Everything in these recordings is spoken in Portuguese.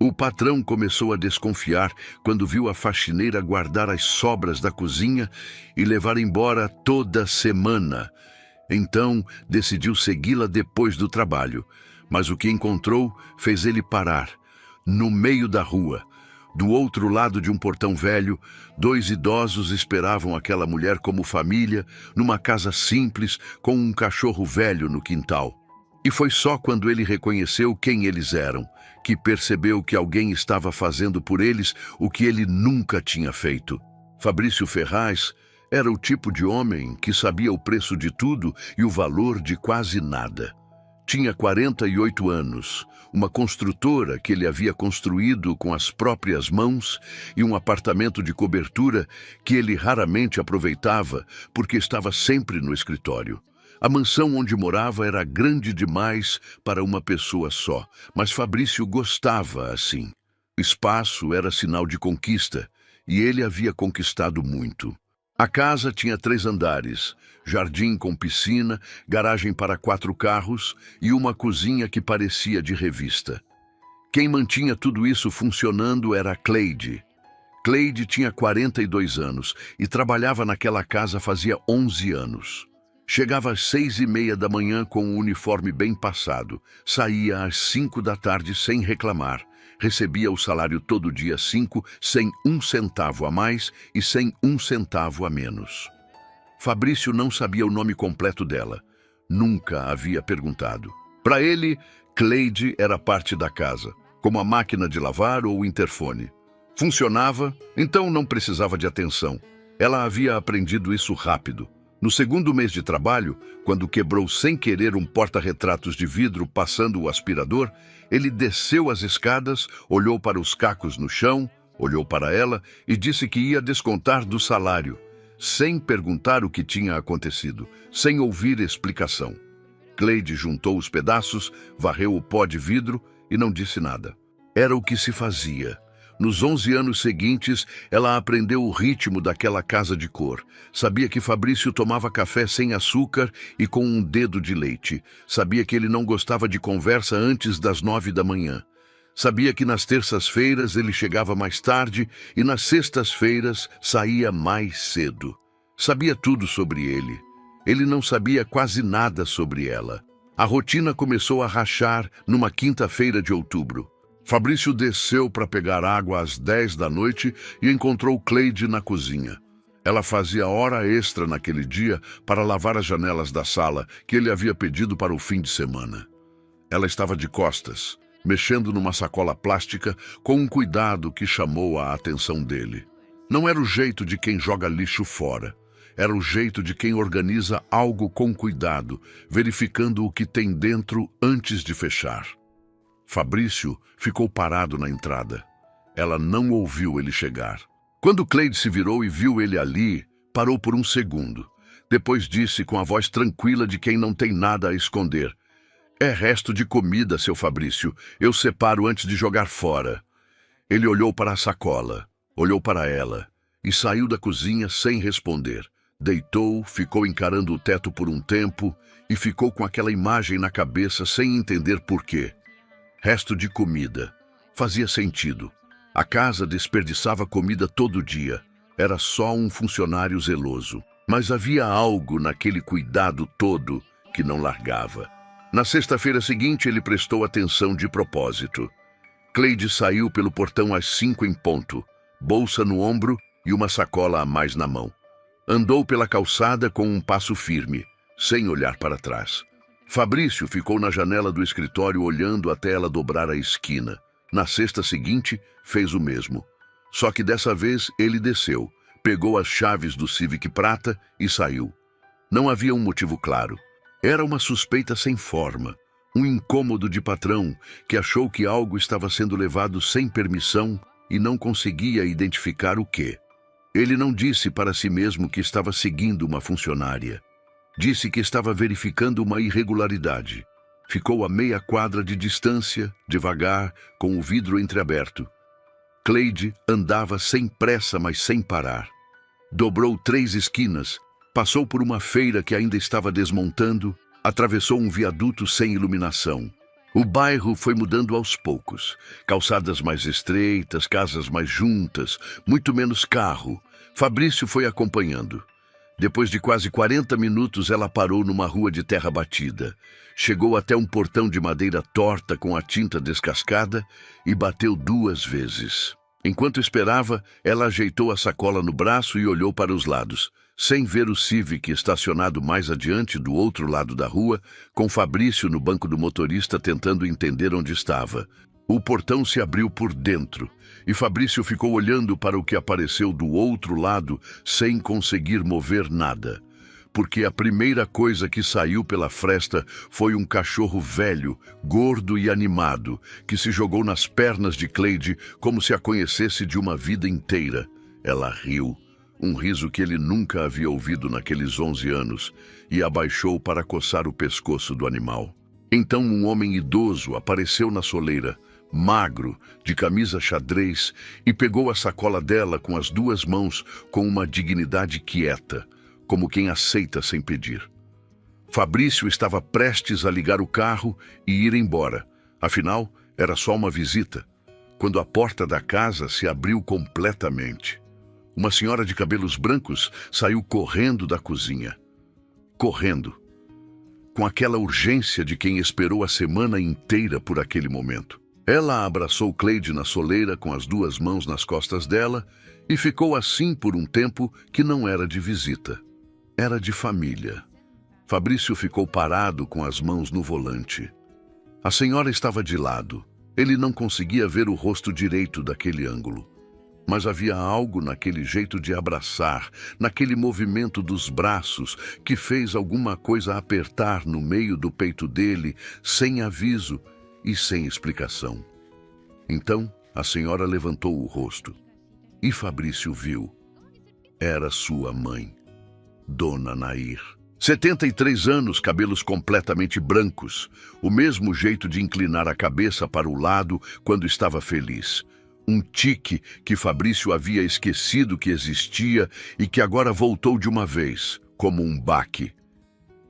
O patrão começou a desconfiar quando viu a faxineira guardar as sobras da cozinha e levar embora toda semana. Então, decidiu segui-la depois do trabalho, mas o que encontrou fez ele parar, no meio da rua. Do outro lado de um portão velho, dois idosos esperavam aquela mulher como família, numa casa simples, com um cachorro velho no quintal. E foi só quando ele reconheceu quem eles eram, que percebeu que alguém estava fazendo por eles o que ele nunca tinha feito. Fabrício Ferraz era o tipo de homem que sabia o preço de tudo e o valor de quase nada. Tinha 48 anos, uma construtora que ele havia construído com as próprias mãos e um apartamento de cobertura que ele raramente aproveitava porque estava sempre no escritório. A mansão onde morava era grande demais para uma pessoa só, mas Fabrício gostava assim. O espaço era sinal de conquista e ele havia conquistado muito. A casa tinha 3 andares, jardim com piscina, garagem para 4 carros e uma cozinha que parecia de revista. Quem mantinha tudo isso funcionando era Cleide. Cleide tinha 42 anos e trabalhava naquela casa fazia 11 anos. Chegava às 6h30 da manhã com um uniforme bem passado, saía às 5 da tarde sem reclamar. Recebia o salário todo dia 5, sem 1 centavo a mais e sem 1 centavo a menos. Fabrício não sabia o nome completo dela. Nunca havia perguntado. Para ele, Cleide era parte da casa, como a máquina de lavar ou o interfone. Funcionava, então não precisava de atenção. Ela havia aprendido isso rápido. No segundo mês de trabalho, quando quebrou sem querer um porta-retratos de vidro passando o aspirador, ele desceu as escadas, olhou para os cacos no chão, olhou para ela e disse que ia descontar do salário, sem perguntar o que tinha acontecido, sem ouvir explicação. Cleide juntou os pedaços, varreu o pó de vidro e não disse nada. Era o que se fazia. Nos 11 anos seguintes, ela aprendeu o ritmo daquela casa de cor. Sabia que Fabrício tomava café sem açúcar e com um dedo de leite. Sabia que ele não gostava de conversa antes das 9 da manhã. Sabia que nas terças-feiras ele chegava mais tarde e nas sextas-feiras saía mais cedo. Sabia tudo sobre ele. Ele não sabia quase nada sobre ela. A rotina começou a rachar numa quinta-feira de outubro. Fabrício desceu para pegar água às 10 da noite e encontrou Cleide na cozinha. Ela fazia hora extra naquele dia para lavar as janelas da sala que ele havia pedido para o fim de semana. Ela estava de costas, mexendo numa sacola plástica com um cuidado que chamou a atenção dele. Não era o jeito de quem joga lixo fora. Era o jeito de quem organiza algo com cuidado, verificando o que tem dentro antes de fechar. Fabrício ficou parado na entrada. Ela não ouviu ele chegar. Quando Cleide se virou e viu ele ali, parou por um segundo. Depois disse com a voz tranquila de quem não tem nada a esconder: "É resto de comida, seu Fabrício. Eu separo antes de jogar fora." Ele olhou para a sacola, olhou para ela e saiu da cozinha sem responder. Deitou, ficou encarando o teto por um tempo e ficou com aquela imagem na cabeça sem entender por quê. Resto de comida. Fazia sentido. A casa desperdiçava comida todo dia. Era só um funcionário zeloso. Mas havia algo naquele cuidado todo que não largava. Na sexta-feira seguinte, ele prestou atenção de propósito. Cleide saiu pelo portão às 5 em ponto, bolsa no ombro e uma sacola a mais na mão. Andou pela calçada com um passo firme, sem olhar para trás. Fabrício ficou na janela do escritório olhando até ela dobrar a esquina. Na sexta seguinte, fez o mesmo. Só que dessa vez ele desceu, pegou as chaves do Civic prata e saiu. Não havia um motivo claro. Era uma suspeita sem forma, um incômodo de patrão que achou que algo estava sendo levado sem permissão e não conseguia identificar o quê. Ele não disse para si mesmo que estava seguindo uma funcionária. Disse que estava verificando uma irregularidade. Ficou a meia quadra de distância, devagar, com o vidro entreaberto. Cleide andava sem pressa, mas sem parar. Dobrou 3 esquinas, passou por uma feira que ainda estava desmontando, atravessou um viaduto sem iluminação. O bairro foi mudando aos poucos. Calçadas mais estreitas, casas mais juntas, muito menos carro. Fabrício foi acompanhando. Depois de quase 40 minutos, ela parou numa rua de terra batida. Chegou até um portão de madeira torta com a tinta descascada e bateu 2 vezes. Enquanto esperava, ela ajeitou a sacola no braço e olhou para os lados, sem ver o Civic estacionado mais adiante do outro lado da rua, com Fabrício no banco do motorista tentando entender onde estava. O portão se abriu por dentro e Fabrício ficou olhando para o que apareceu do outro lado sem conseguir mover nada. Porque a primeira coisa que saiu pela fresta foi um cachorro velho, gordo e animado, que se jogou nas pernas de Cleide como se a conhecesse de uma vida inteira. Ela riu, um riso que ele nunca havia ouvido naqueles 11 anos, e abaixou para coçar o pescoço do animal. Então um homem idoso apareceu na soleira, magro, de camisa xadrez, e pegou a sacola dela com as 2 mãos com uma dignidade quieta, como quem aceita sem pedir. Fabrício estava prestes a ligar o carro e ir embora. Afinal, era só uma visita, quando a porta da casa se abriu completamente. Uma senhora de cabelos brancos saiu correndo da cozinha. Correndo. Com aquela urgência de quem esperou a semana inteira por aquele momento. Ela abraçou Cleide na soleira com as 2 mãos nas costas dela e ficou assim por um tempo que não era de visita. Era de família. Fabrício ficou parado com as mãos no volante. A senhora estava de lado. Ele não conseguia ver o rosto direito daquele ângulo. Mas havia algo naquele jeito de abraçar, naquele movimento dos braços, que fez alguma coisa apertar no meio do peito dele, sem aviso e sem explicação. Então, a senhora levantou o rosto. E Fabrício viu. Era sua mãe. Dona Nair. 73 anos, cabelos completamente brancos, o mesmo jeito de inclinar a cabeça para o lado quando estava feliz. Um tique que Fabrício havia esquecido que existia e que agora voltou de uma vez, como um baque.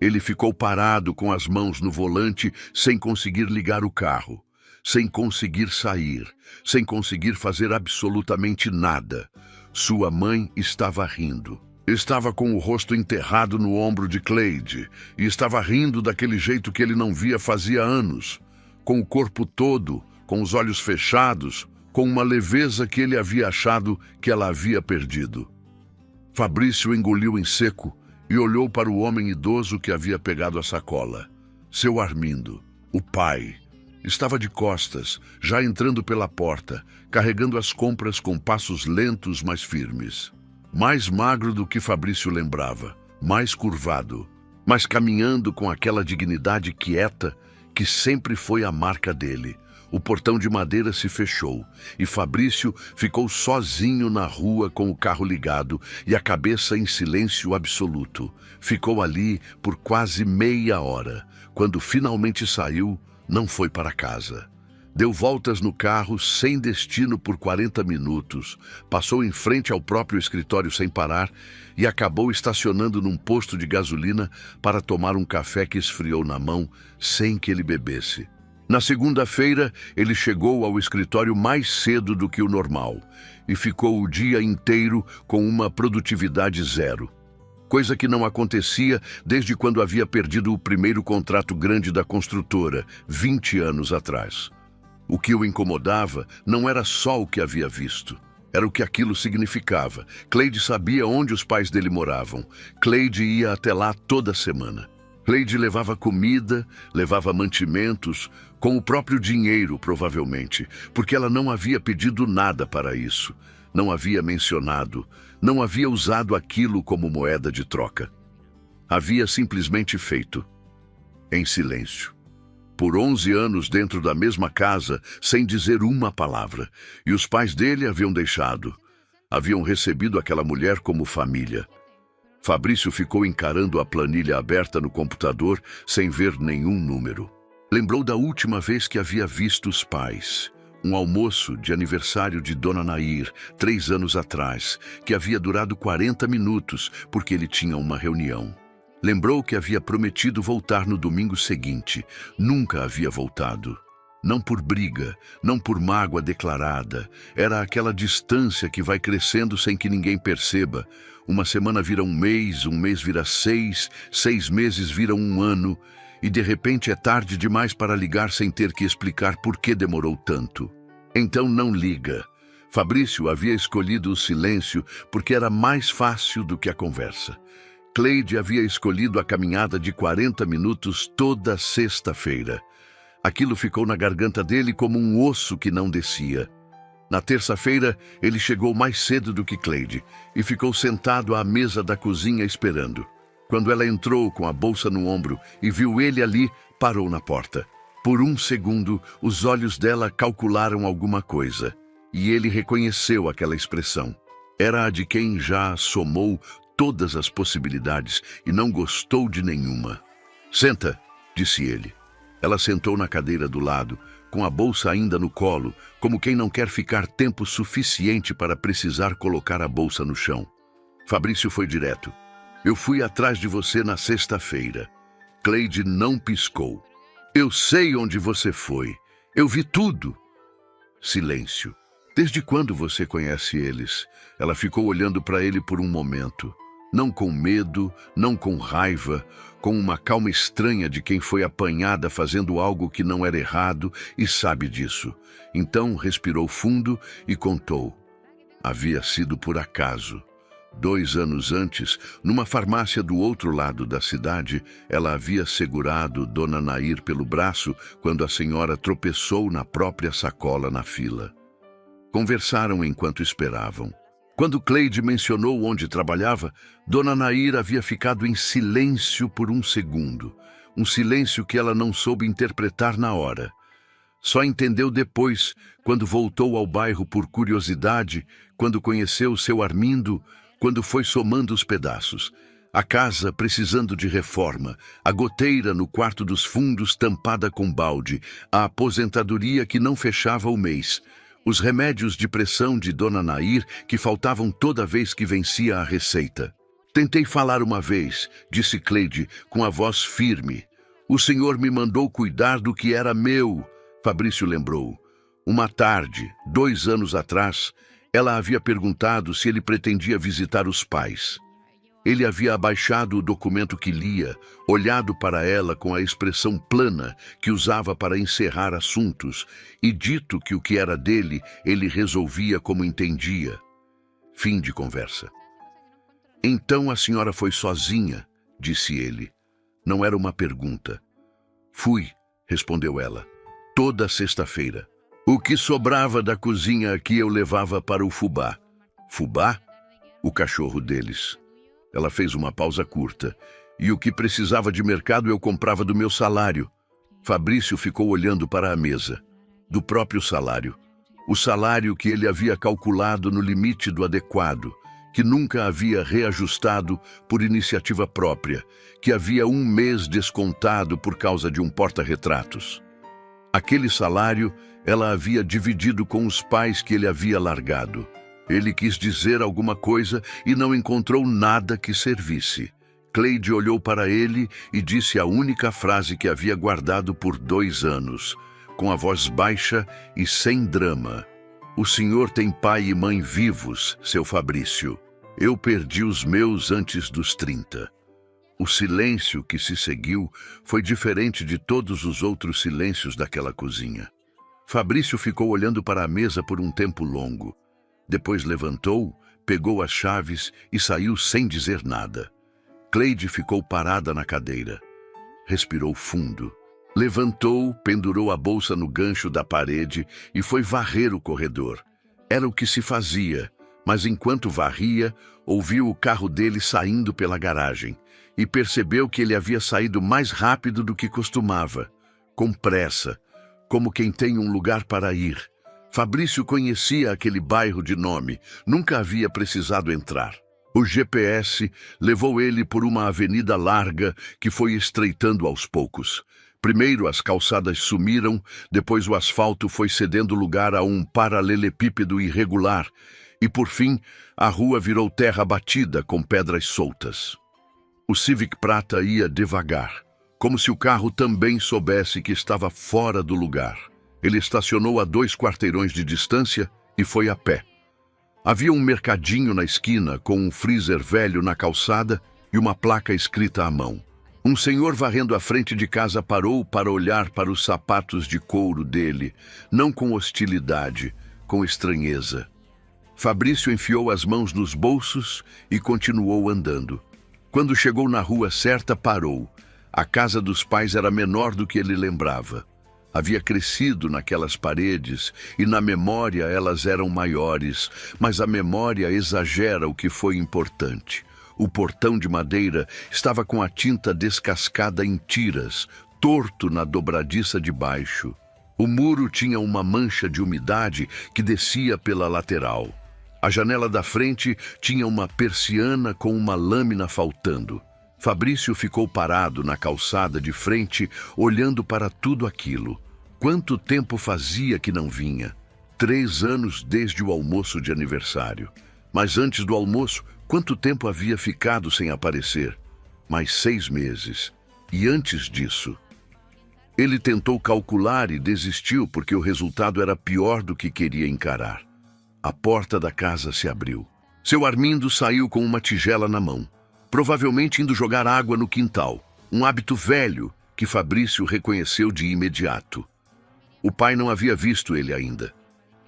Ele ficou parado com as mãos no volante sem conseguir ligar o carro, sem conseguir sair, sem conseguir fazer absolutamente nada. Sua mãe estava rindo. Estava com o rosto enterrado no ombro de Cleide e estava rindo daquele jeito que ele não via fazia anos, com o corpo todo, com os olhos fechados, com uma leveza que ele havia achado que ela havia perdido. Fabrício engoliu em seco e olhou para o homem idoso que havia pegado a sacola. Seu Armindo, o pai, estava de costas, já entrando pela porta, carregando as compras com passos lentos, mas firmes. Mais magro do que Fabrício lembrava, mais curvado, mas caminhando com aquela dignidade quieta que sempre foi a marca dele. O portão de madeira se fechou e Fabrício ficou sozinho na rua com o carro ligado e a cabeça em silêncio absoluto. Ficou ali por quase meia hora. Quando finalmente saiu, não foi para casa. Deu voltas no carro sem destino por 40 minutos, passou em frente ao próprio escritório sem parar e acabou estacionando num posto de gasolina para tomar um café que esfriou na mão sem que ele bebesse. Na segunda-feira, ele chegou ao escritório mais cedo do que o normal e ficou o dia inteiro com uma produtividade 0. Coisa que não acontecia desde quando havia perdido o primeiro contrato grande da construtora, 20 anos atrás. O que o incomodava não era só o que havia visto. Era o que aquilo significava. Cleide sabia onde os pais dele moravam. Cleide ia até lá toda semana. Cleide levava comida, levava mantimentos, com o próprio dinheiro, provavelmente, porque ela não havia pedido nada para isso. Não havia mencionado, não havia usado aquilo como moeda de troca. Havia simplesmente feito, em silêncio. Por 11 anos dentro da mesma casa, sem dizer uma palavra, e os pais dele haviam deixado. Haviam recebido aquela mulher como família. Fabrício ficou encarando a planilha aberta no computador sem ver nenhum número. Lembrou da última vez que havia visto os pais. Um almoço de aniversário de Dona Nair, 3 anos atrás, que havia durado 40 minutos, porque ele tinha uma reunião. Lembrou que havia prometido voltar no domingo seguinte. Nunca havia voltado. Não por briga, não por mágoa declarada. Era aquela distância que vai crescendo sem que ninguém perceba. Uma semana vira um mês vira 6, 6 meses viram um ano, e de repente é tarde demais para ligar sem ter que explicar por que demorou tanto. Então não liga. Fabrício havia escolhido o silêncio porque era mais fácil do que a conversa. Cleide havia escolhido a caminhada de 40 minutos toda sexta-feira. Aquilo ficou na garganta dele como um osso que não descia. Na terça-feira, ele chegou mais cedo do que Cleide e ficou sentado à mesa da cozinha esperando. Quando ela entrou com a bolsa no ombro e viu ele ali, parou na porta. Por um segundo, os olhos dela calcularam alguma coisa, e ele reconheceu aquela expressão. Era a de quem já somou todas as possibilidades e não gostou de nenhuma. "Senta", disse ele. Ela sentou na cadeira do lado, com a bolsa ainda no colo, como quem não quer ficar tempo suficiente para precisar colocar a bolsa no chão. Fabrício foi direto. "Eu fui atrás de você na sexta-feira." Cleide não piscou. "Eu sei onde você foi. Eu vi tudo." Silêncio. "Desde quando você conhece eles?" Ela ficou olhando para ele por um momento. Não com medo, não com raiva, com uma calma estranha de quem foi apanhada fazendo algo que não era errado e sabe disso. Então respirou fundo e contou. Havia sido por acaso. 2 anos antes, numa farmácia do outro lado da cidade, ela havia segurado Dona Nair pelo braço quando a senhora tropeçou na própria sacola na fila. Conversaram enquanto esperavam. Quando Cleide mencionou onde trabalhava, Dona Nair havia ficado em silêncio por um segundo. Um silêncio que ela não soube interpretar na hora. Só entendeu depois, quando voltou ao bairro por curiosidade, quando conheceu seu Armindo, quando foi somando os pedaços. A casa precisando de reforma, a goteira no quarto dos fundos tampada com balde, a aposentadoria que não fechava o mês, os remédios de pressão de Dona Nair que faltavam toda vez que vencia a receita. "Tentei falar uma vez", disse Cleide com a voz firme. "O senhor me mandou cuidar do que era meu." Fabrício lembrou. Uma tarde, 2 anos atrás, ela havia perguntado se ele pretendia visitar os pais. Ele havia abaixado o documento que lia, olhado para ela com a expressão plana que usava para encerrar assuntos e dito que o que era dele, ele resolvia como entendia. Fim de conversa. "Então a senhora foi sozinha", disse ele. Não era uma pergunta. "Fui", respondeu ela. "Toda sexta-feira. O que sobrava da cozinha aqui eu levava para o Fubá." "Fubá?" "O cachorro deles." Ela fez uma pausa curta. "E o que precisava de mercado eu comprava do meu salário." Fabrício ficou olhando para a mesa. Do próprio salário. O salário que ele havia calculado no limite do adequado, que nunca havia reajustado por iniciativa própria, que havia 1 mês descontado por causa de um porta-retratos. Aquele salário ela havia dividido com os pais que ele havia largado. Ele quis dizer alguma coisa e não encontrou nada que servisse. Cleide olhou para ele e disse a única frase que havia guardado por 2 anos, com a voz baixa e sem drama. "O senhor tem pai e mãe vivos, seu Fabrício. Eu perdi os meus antes dos 30. O silêncio que se seguiu foi diferente de todos os outros silêncios daquela cozinha. Fabrício ficou olhando para a mesa por um tempo longo. Depois levantou, pegou as chaves e saiu sem dizer nada. Cleide ficou parada na cadeira. Respirou fundo. Levantou, pendurou a bolsa no gancho da parede e foi varrer o corredor. Era o que se fazia, mas enquanto varria, ouviu o carro dele saindo pela garagem e percebeu que ele havia saído mais rápido do que costumava, com pressa, como quem tem um lugar para ir. Fabrício conhecia aquele bairro de nome, nunca havia precisado entrar. O GPS levou ele por uma avenida larga que foi estreitando aos poucos. Primeiro as calçadas sumiram, depois o asfalto foi cedendo lugar a um paralelepípedo irregular e, por fim, a rua virou terra batida com pedras soltas. O Civic prata ia devagar, como se o carro também soubesse que estava fora do lugar. Ele estacionou a 2 quarteirões de distância e foi a pé. Havia um mercadinho na esquina com um freezer velho na calçada e uma placa escrita à mão. Um senhor varrendo a frente de casa parou para olhar para os sapatos de couro dele, não com hostilidade, com estranheza. Fabrício enfiou as mãos nos bolsos e continuou andando. Quando chegou na rua certa, parou. A casa dos pais era menor do que ele lembrava. Havia crescido naquelas paredes e na memória elas eram maiores, mas a memória exagera o que foi importante. O portão de madeira estava com a tinta descascada em tiras, torto na dobradiça de baixo. O muro tinha uma mancha de umidade que descia pela lateral. A janela da frente tinha uma persiana com uma lâmina faltando. Fabrício ficou parado na calçada de frente, olhando para tudo aquilo. Quanto tempo fazia que não vinha? 3 anos desde o almoço de aniversário. Mas antes do almoço, quanto tempo havia ficado sem aparecer? Mais 6 meses. E antes disso? Ele tentou calcular e desistiu porque o resultado era pior do que queria encarar. A porta da casa se abriu. Seu Armindo saiu com uma tigela na mão, provavelmente indo jogar água no quintal, um hábito velho que Fabrício reconheceu de imediato. O pai não havia visto ele ainda.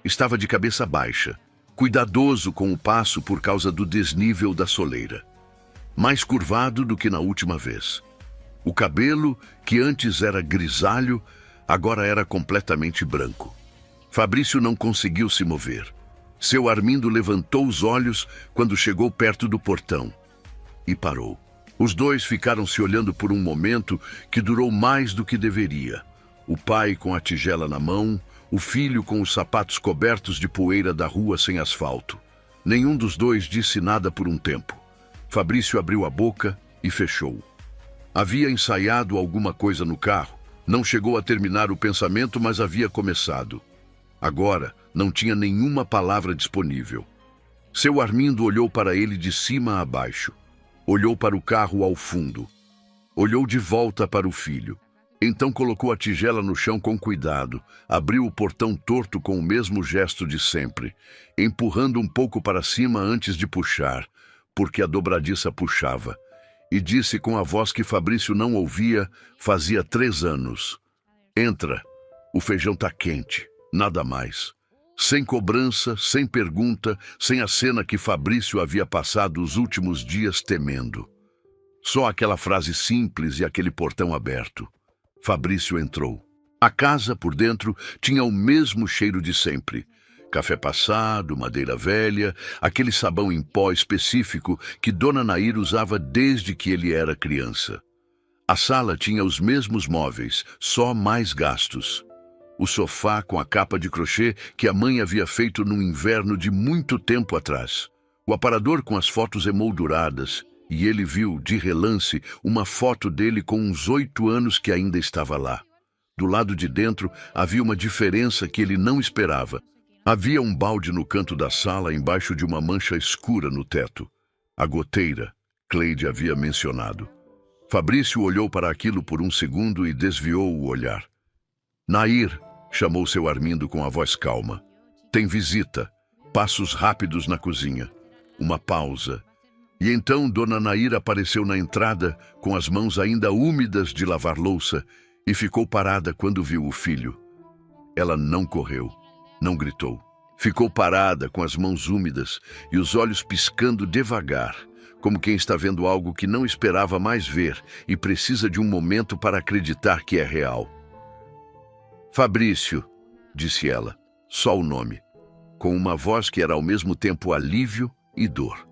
Estava de cabeça baixa, cuidadoso com o passo por causa do desnível da soleira. Mais curvado do que na última vez. O cabelo, que antes era grisalho, agora era completamente branco. Fabrício não conseguiu se mover. Seu Armindo levantou os olhos quando chegou perto do portão e parou. Os dois ficaram se olhando por um momento que durou mais do que deveria. O pai com a tigela na mão, o filho com os sapatos cobertos de poeira da rua sem asfalto. Nenhum dos dois disse nada por um tempo. Fabrício abriu a boca e fechou. Havia ensaiado alguma coisa no carro. Não chegou a terminar o pensamento, mas havia começado. Agora, não tinha nenhuma palavra disponível. Seu Armindo olhou para ele de cima a baixo. Olhou para o carro ao fundo. Olhou de volta para o filho. Então colocou a tigela no chão com cuidado, abriu o portão torto com o mesmo gesto de sempre, empurrando um pouco para cima antes de puxar, porque a dobradiça puxava, e disse com a voz que Fabrício não ouvia fazia 3 anos. Entra, o feijão tá quente, nada mais. Sem cobrança, sem pergunta, sem a cena que Fabrício havia passado os últimos dias temendo. Só aquela frase simples e aquele portão aberto. Fabrício entrou. A casa, por dentro, tinha o mesmo cheiro de sempre. Café passado, madeira velha, aquele sabão em pó específico que Dona Nair usava desde que ele era criança. A sala tinha os mesmos móveis, só mais gastos. O sofá com a capa de crochê que a mãe havia feito num inverno de muito tempo atrás. O aparador com as fotos emolduradas, e ele viu, de relance, uma foto dele com uns 8 anos que ainda estava lá. Do lado de dentro havia uma diferença que ele não esperava. Havia um balde no canto da sala embaixo de uma mancha escura no teto. A goteira, Cleide havia mencionado. Fabrício olhou para aquilo por um segundo e desviou o olhar. Nair, chamou seu Armindo com a voz calma. Tem visita. Passos rápidos na cozinha. Uma pausa. E então Dona Nair apareceu na entrada com as mãos ainda úmidas de lavar louça e ficou parada quando viu o filho. Ela não correu, não gritou. Ficou parada com as mãos úmidas e os olhos piscando devagar, como quem está vendo algo que não esperava mais ver e precisa de um momento para acreditar que é real. Fabrício, disse ela, só o nome, com uma voz que era ao mesmo tempo alívio e dor.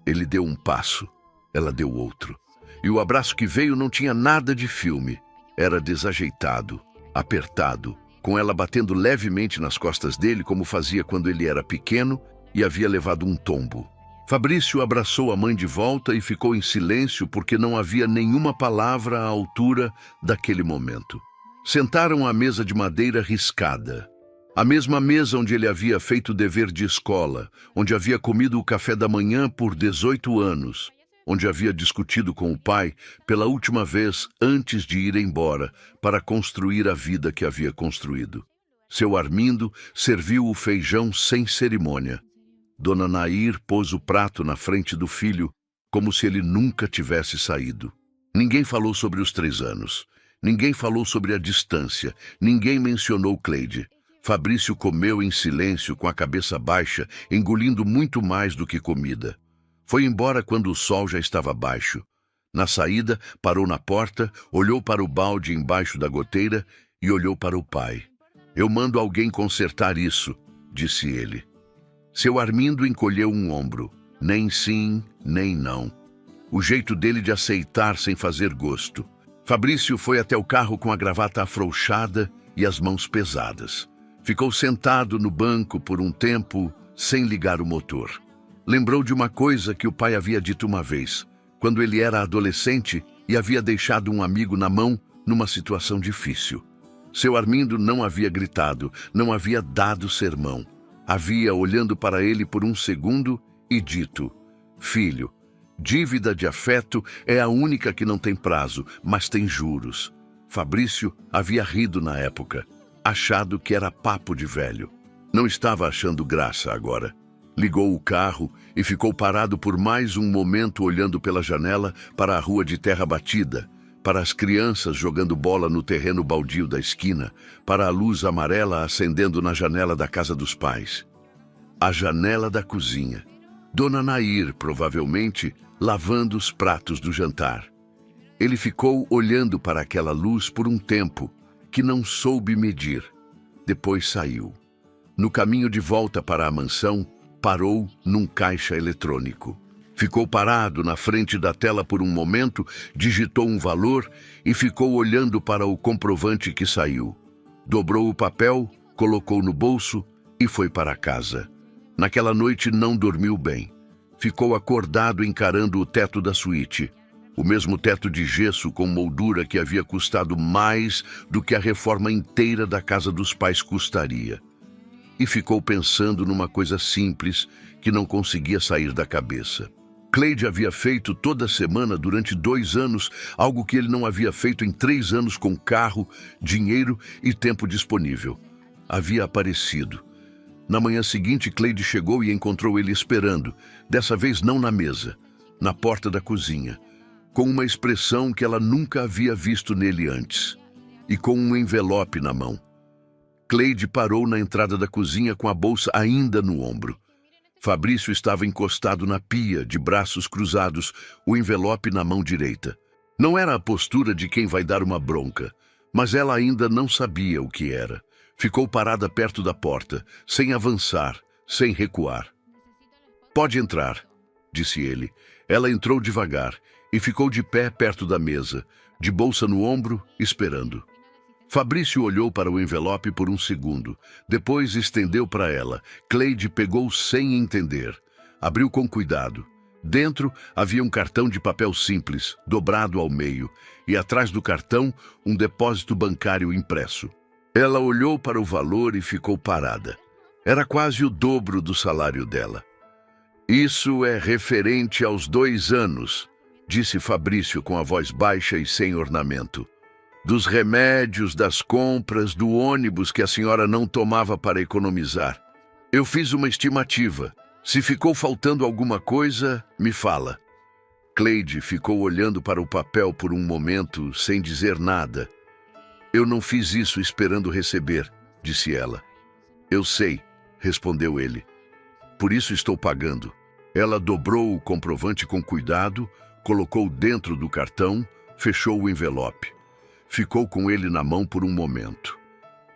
Ele deu um passo, ela deu outro. E o abraço que veio não tinha nada de filme. Era desajeitado, apertado, com ela batendo levemente nas costas dele como fazia quando ele era pequeno e havia levado um tombo. Fabrício abraçou a mãe de volta e ficou em silêncio porque não havia nenhuma palavra à altura daquele momento. Sentaram à mesa de madeira riscada. A mesma mesa onde ele havia feito o dever de escola, onde havia comido o café da manhã por 18 anos. onde havia discutido com o pai pela última vez antes de ir embora para construir a vida que havia construído. Seu Armindo serviu o feijão sem cerimônia. Dona Nair pôs o prato na frente do filho, como se ele nunca tivesse saído. Ninguém falou sobre os 3 anos. Ninguém falou sobre a distância. Ninguém mencionou Cleide. Fabrício comeu em silêncio, com a cabeça baixa, engolindo muito mais do que comida. Foi embora quando o sol já estava baixo. Na saída, parou na porta, olhou para o balde embaixo da goteira e olhou para o pai. "Eu mando alguém consertar isso", disse ele. Seu Armindo encolheu um ombro. Nem sim, nem não. O jeito dele de aceitar sem fazer gosto. Fabrício foi até o carro com a gravata afrouxada e as mãos pesadas. Ficou sentado no banco por um tempo, sem ligar o motor. Lembrou de uma coisa que o pai havia dito uma vez, quando ele era adolescente e havia deixado um amigo na mão numa situação difícil. Seu Armindo não havia gritado, não havia dado sermão. Havia olhando para ele por um segundo e dito: "Filho, dívida de afeto é a única que não tem prazo, mas tem juros." Fabrício havia rido na época, achado que era papo de velho. Não estava achando graça agora. Ligou o carro e ficou parado por mais um momento olhando pela janela para a rua de terra batida, para as crianças jogando bola no terreno baldio da esquina, para a luz amarela acendendo na janela da casa dos pais. A janela da cozinha. Dona Nair, provavelmente, lavando os pratos do jantar. Ele ficou olhando para aquela luz por um tempo que não soube medir. Depois saiu. No caminho de volta para a mansão, parou num caixa eletrônico. Ficou parado na frente da tela por um momento, digitou um valor e ficou olhando para o comprovante que saiu. Dobrou o papel, colocou no bolso e foi para casa. Naquela noite não dormiu bem. Ficou acordado encarando o teto da suíte. O mesmo teto de gesso com moldura que havia custado mais do que a reforma inteira da casa dos pais custaria. E ficou pensando numa coisa simples que não conseguia sair da cabeça. Cleide havia feito toda semana durante 2 anos algo que ele não havia feito em 3 anos com carro, dinheiro e tempo disponível. Havia aparecido. Na manhã seguinte, Cleide chegou e encontrou ele esperando, dessa vez não na mesa, na porta da cozinha, com uma expressão que ela nunca havia visto nele antes, e com um envelope na mão. Cleide parou na entrada da cozinha com a bolsa ainda no ombro. Fabrício estava encostado na pia, de braços cruzados, o envelope na mão direita. Não era a postura de quem vai dar uma bronca, mas ela ainda não sabia o que era. Ficou parada perto da porta, sem avançar, sem recuar. "Pode entrar", disse ele. Ela entrou devagar e ficou de pé perto da mesa, de bolsa no ombro, esperando. Fabrício olhou para o envelope por um segundo, depois estendeu para ela. Cleide pegou sem entender. Abriu com cuidado. Dentro havia um cartão de papel simples, dobrado ao meio, e atrás do cartão um depósito bancário impresso. Ela olhou para o valor e ficou parada. Era quase o dobro do salário dela. "Isso é referente aos 2 anos", disse Fabrício com a voz baixa e sem ornamento. "Dos remédios, das compras, do ônibus que a senhora não tomava para economizar. Eu fiz uma estimativa. Se ficou faltando alguma coisa, me fala." Cleide ficou olhando para o papel por um momento, sem dizer nada. "Eu não fiz isso esperando receber", disse ela. "Eu sei", respondeu ele. "Por isso estou pagando." Ela dobrou o comprovante com cuidado, colocou dentro do cartão, fechou o envelope. Ficou com ele na mão por um momento.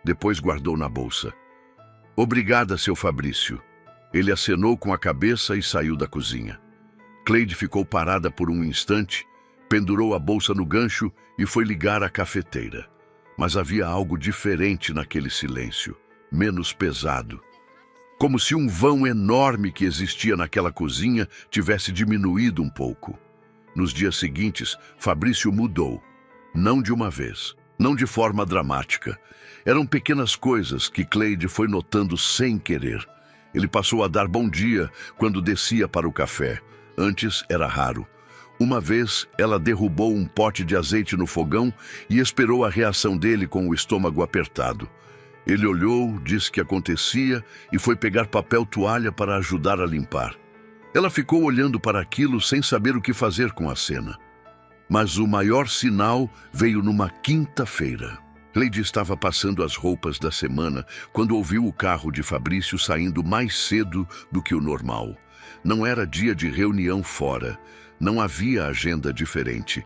Depois guardou na bolsa. "Obrigada, seu Fabrício." Ele acenou com a cabeça e saiu da cozinha. Cleide ficou parada por um instante, pendurou a bolsa no gancho e foi ligar a cafeteira. Mas havia algo diferente naquele silêncio, menos pesado. Como se um vão enorme que existia naquela cozinha tivesse diminuído um pouco. Nos dias seguintes, Fabrício mudou. Não de uma vez, não de forma dramática. Eram pequenas coisas que Cleide foi notando sem querer. Ele passou a dar bom dia quando descia para o café. Antes era raro. Uma vez, ela derrubou um pote de azeite no fogão e esperou a reação dele com o estômago apertado. Ele olhou, disse que acontecia e foi pegar papel toalha para ajudar a limpar. Ela ficou olhando para aquilo sem saber o que fazer com a cena. Mas o maior sinal veio numa quinta-feira. Cleide estava passando as roupas da semana quando ouviu o carro de Fabrício saindo mais cedo do que o normal. Não era dia de reunião fora. Não havia agenda diferente.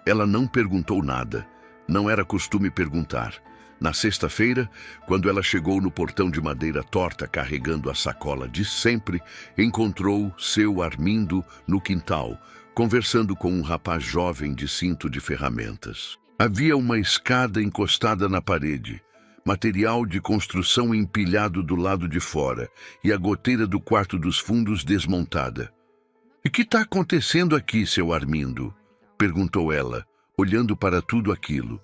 Ela não perguntou nada. Não era costume perguntar. Na sexta-feira, quando ela chegou no portão de madeira torta carregando a sacola de sempre, encontrou seu Armindo no quintal, conversando com um rapaz jovem de cinto de ferramentas. Havia uma escada encostada na parede, material de construção empilhado do lado de fora e a goteira do quarto dos fundos desmontada. "E que está acontecendo aqui, seu Armindo?" perguntou ela, olhando para tudo aquilo.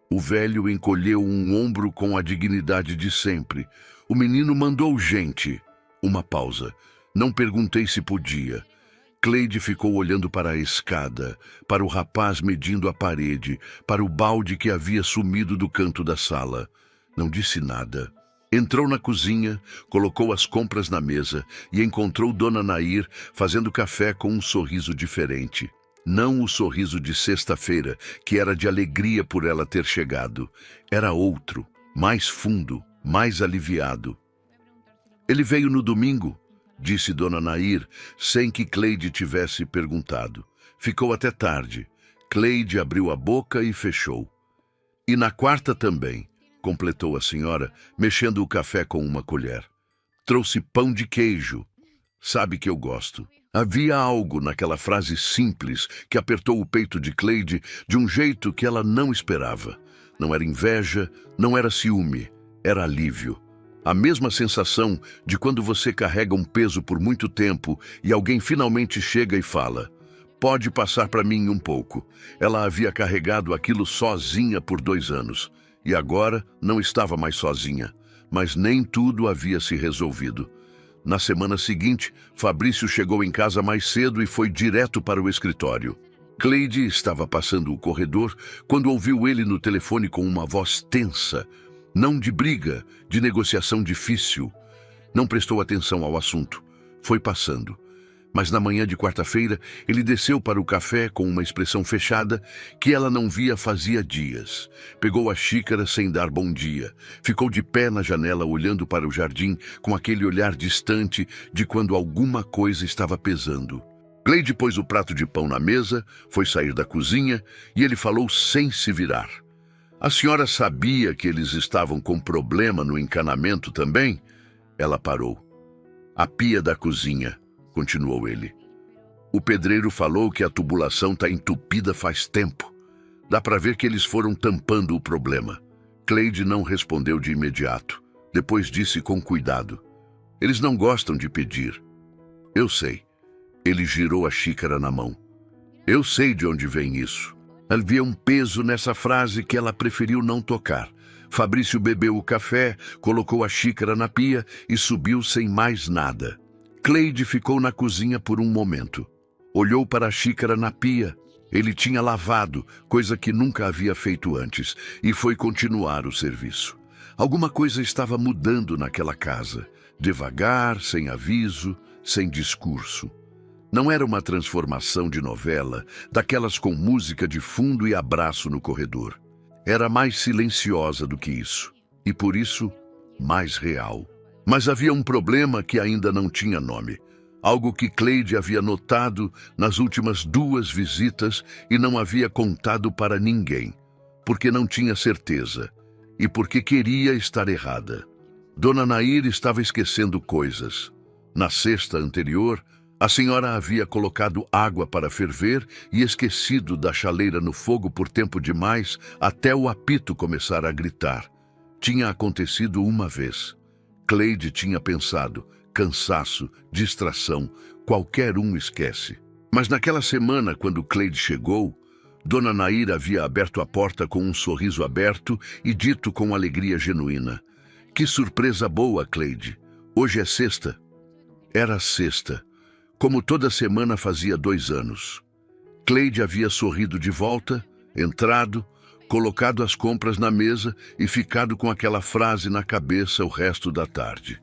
O velho encolheu um ombro com a dignidade de sempre. "O menino mandou gente." Uma pausa. "Não perguntei se podia." Cleide ficou olhando para a escada, para o rapaz medindo a parede, para o balde que havia sumido do canto da sala. Não disse nada. Entrou na cozinha, colocou as compras na mesa e encontrou Dona Nair fazendo café com um sorriso diferente. Não o sorriso de sexta-feira, que era de alegria por ela ter chegado. Era outro, mais fundo, mais aliviado. "Ele veio no domingo", disse Dona Nair, sem que Cleide tivesse perguntado. Ficou até tarde. Cleide abriu a boca e fechou. "E na quarta também", completou a senhora, mexendo o café com uma colher. "Trouxe pão de queijo. Sabe que eu gosto." Havia algo naquela frase simples que apertou o peito de Cleide de um jeito que ela não esperava. Não era inveja, não era ciúme, era alívio. A mesma sensação de quando você carrega um peso por muito tempo e alguém finalmente chega e fala: "Pode passar para mim um pouco." Ela havia carregado aquilo sozinha por 2 anos e agora não estava mais sozinha, mas nem tudo havia se resolvido. Na semana seguinte, Fabrício chegou em casa mais cedo e foi direto para o escritório. Cleide estava passando o corredor quando ouviu ele no telefone com uma voz tensa, não de briga, de negociação difícil. Não prestou atenção ao assunto. Foi passando. Mas na manhã de quarta-feira, ele desceu para o café com uma expressão fechada que ela não via fazia dias. Pegou a xícara sem dar bom dia. Ficou de pé na janela olhando para o jardim com aquele olhar distante de quando alguma coisa estava pesando. Cleide pôs o prato de pão na mesa, foi sair da cozinha e ele falou sem se virar: "A senhora sabia que eles estavam com problema no encanamento também?" Ela parou. "A pia da cozinha", continuou ele. "O pedreiro falou que a tubulação está entupida faz tempo. Dá para ver que eles foram tampando o problema." Cleide não respondeu de imediato. Depois disse com cuidado: "Eles não gostam de pedir." "Eu sei." Ele girou a xícara na mão. "Eu sei de onde vem isso." Havia um peso nessa frase que ela preferiu não tocar. Fabrício bebeu o café, colocou a xícara na pia e subiu sem mais nada. Cleide ficou na cozinha por um momento. Olhou para a xícara na pia. Ele tinha lavado, coisa que nunca havia feito antes, e foi continuar o serviço. Alguma coisa estava mudando naquela casa, devagar, sem aviso, sem discurso. Não era uma transformação de novela, daquelas com música de fundo e abraço no corredor. Era mais silenciosa do que isso, e por isso, mais real. Mas havia um problema que ainda não tinha nome. Algo que Cleide havia notado nas últimas 2 visitas e não havia contado para ninguém, porque não tinha certeza e porque queria estar errada. Dona Nair estava esquecendo coisas. Na sexta anterior, a senhora havia colocado água para ferver e esquecido da chaleira no fogo por tempo demais até o apito começar a gritar. Tinha acontecido uma vez. Cleide tinha pensado: cansaço, distração, qualquer um esquece. Mas naquela semana, quando Cleide chegou, Dona Nair havia aberto a porta com um sorriso aberto e dito com alegria genuína: "Que surpresa boa, Cleide. Hoje é sexta." Era sexta. Como toda semana fazia 2 anos. Cleide havia sorrido de volta, entrado, colocado as compras na mesa e ficado com aquela frase na cabeça o resto da tarde.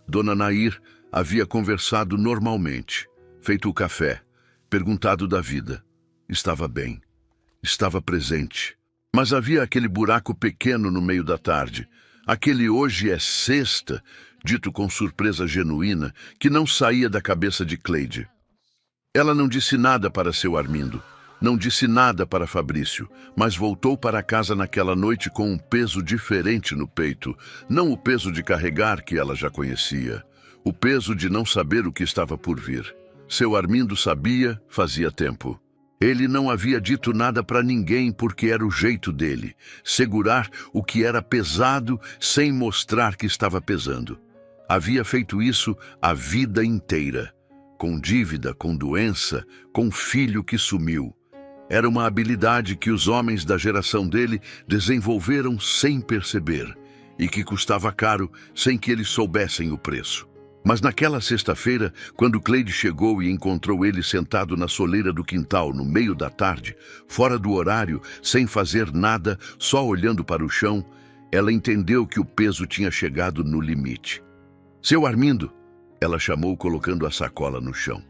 Dona Nair havia conversado normalmente, feito o café, perguntado da vida. Estava bem, estava presente. Mas havia aquele buraco pequeno no meio da tarde, aquele "hoje é sexta", dito com surpresa genuína, que não saía da cabeça de Cleide. Ela não disse nada para seu Armindo, não disse nada para Fabrício, mas voltou para casa naquela noite com um peso diferente no peito, não o peso de carregar que ela já conhecia, o peso de não saber o que estava por vir. Seu Armindo sabia, fazia tempo. Ele não havia dito nada para ninguém porque era o jeito dele, segurar o que era pesado sem mostrar que estava pesando. Havia feito isso a vida inteira, com dívida, com doença, com filho que sumiu. Era uma habilidade que os homens da geração dele desenvolveram sem perceber e que custava caro sem que eles soubessem o preço. Mas naquela sexta-feira, quando Cleide chegou e encontrou ele sentado na soleira do quintal no meio da tarde, fora do horário, sem fazer nada, só olhando para o chão, ela entendeu que o peso tinha chegado no limite. "Seu Armindo", ela chamou, colocando a sacola no chão.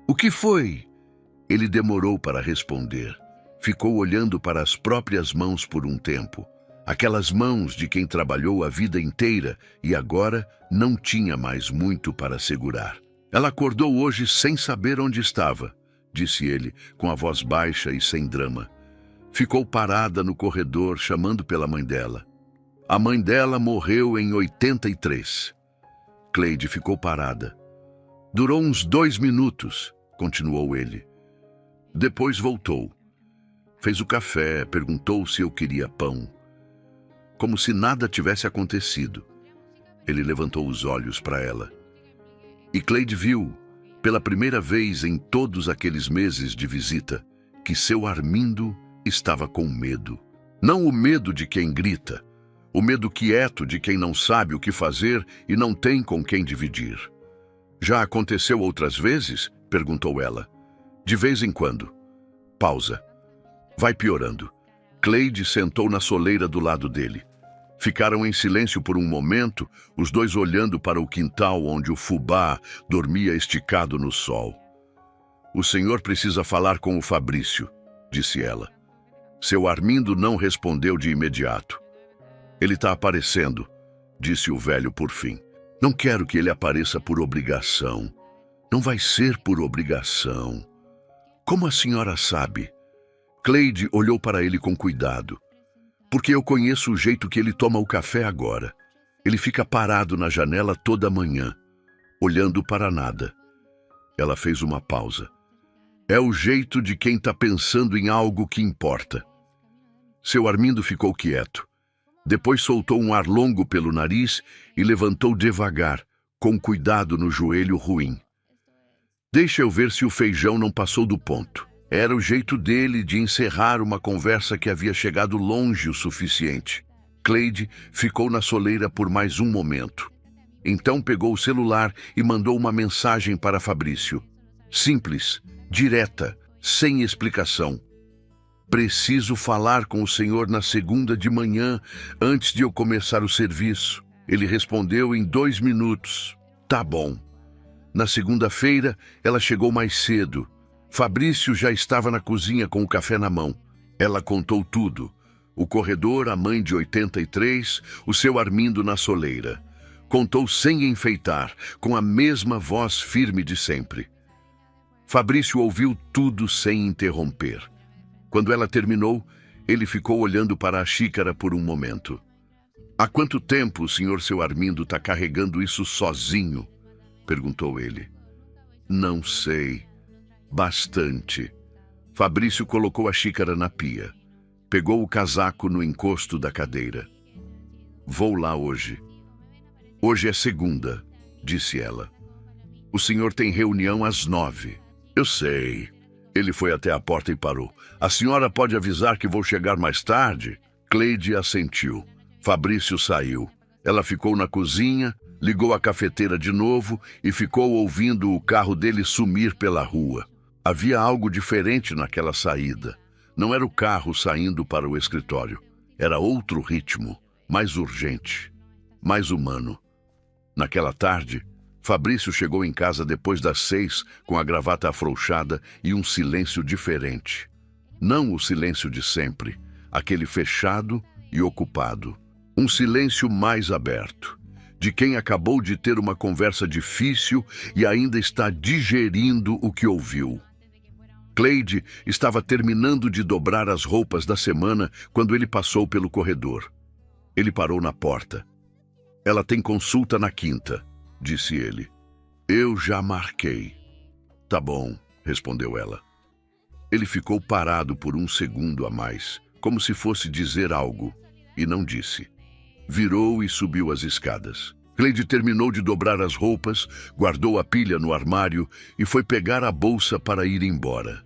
"O que foi?" Ele demorou para responder. Ficou olhando para as próprias mãos por um tempo. Aquelas mãos de quem trabalhou a vida inteira e agora não tinha mais muito para segurar. "Ela acordou hoje sem saber onde estava", disse ele, com a voz baixa e sem drama. Ficou parada no corredor, chamando pela mãe dela. A mãe dela morreu em 83. Cleide ficou parada. "Durou uns 2 minutos", continuou ele. Depois voltou. Fez o café, perguntou se eu queria pão. Como se nada tivesse acontecido. Ele levantou os olhos para ela. E Cleide viu, pela primeira vez em todos aqueles meses de visita, que seu Armindo estava com medo. Não o medo de quem grita, o medo quieto de quem não sabe o que fazer e não tem com quem dividir. "Já aconteceu outras vezes?", perguntou ela. "De vez em quando." Pausa. Vai piorando. Cleide sentou na soleira do lado dele. Ficaram em silêncio por um momento, os dois olhando para o quintal onde o fubá dormia esticado no sol. "O senhor precisa falar com o Fabrício", disse ela. Seu Armindo não respondeu de imediato. "Ele está aparecendo", disse o velho por fim. "Não quero que ele apareça por obrigação. Não vai ser por obrigação." "Como a senhora sabe?" Cleide olhou para ele com cuidado. "Porque eu conheço o jeito que ele toma o café agora. Ele fica parado na janela toda manhã, olhando para nada." Ela fez uma pausa. "É o jeito de quem está pensando em algo que importa." Seu Armindo ficou quieto. Depois soltou um ar longo pelo nariz e levantou devagar, com cuidado no joelho ruim. "Deixa eu ver se o feijão não passou do ponto." Era o jeito dele de encerrar uma conversa que havia chegado longe o suficiente. Cleide ficou na soleira por mais um momento. Então pegou o celular e mandou uma mensagem para Fabrício. Simples, direta, sem explicação. "Preciso falar com o senhor na segunda de manhã, antes de eu começar o serviço." Ele respondeu em 2 minutos. "Tá bom." Na segunda-feira, ela chegou mais cedo. Fabrício já estava na cozinha com o café na mão. Ela contou tudo. O corredor, a mãe de 83, o seu Armindo na soleira. Contou sem enfeitar, com a mesma voz firme de sempre. Fabrício ouviu tudo sem interromper. Quando ela terminou, ele ficou olhando para a xícara por um momento. "Há quanto tempo o senhor seu Armindo está carregando isso sozinho?", perguntou ele. "Não sei. Bastante." Fabrício colocou a xícara na pia. Pegou o casaco no encosto da cadeira. "Vou lá hoje." "Hoje é segunda", disse ela. "O senhor tem reunião às 9. "Eu sei." Ele foi até a porta e parou. "A senhora pode avisar que vou chegar mais tarde?" Cleide assentiu. Fabrício saiu. Ela ficou na cozinha, ligou a cafeteira de novo e ficou ouvindo o carro dele sumir pela rua. Havia algo diferente naquela saída. Não era o carro saindo para o escritório. Era outro ritmo, mais urgente, mais humano. Naquela tarde, Fabrício chegou em casa depois das 6, com a gravata afrouxada e um silêncio diferente. Não o silêncio de sempre, aquele fechado e ocupado. Um silêncio mais aberto, de quem acabou de ter uma conversa difícil e ainda está digerindo o que ouviu. Cleide estava terminando de dobrar as roupas da semana quando ele passou pelo corredor. Ele parou na porta. "Ela tem consulta na quinta", disse ele. "Eu já marquei." "Tá bom", respondeu ela. Ele ficou parado por um segundo a mais, como se fosse dizer algo, e não disse. Virou e subiu as escadas. Cleide terminou de dobrar as roupas, guardou a pilha no armário e foi pegar a bolsa para ir embora.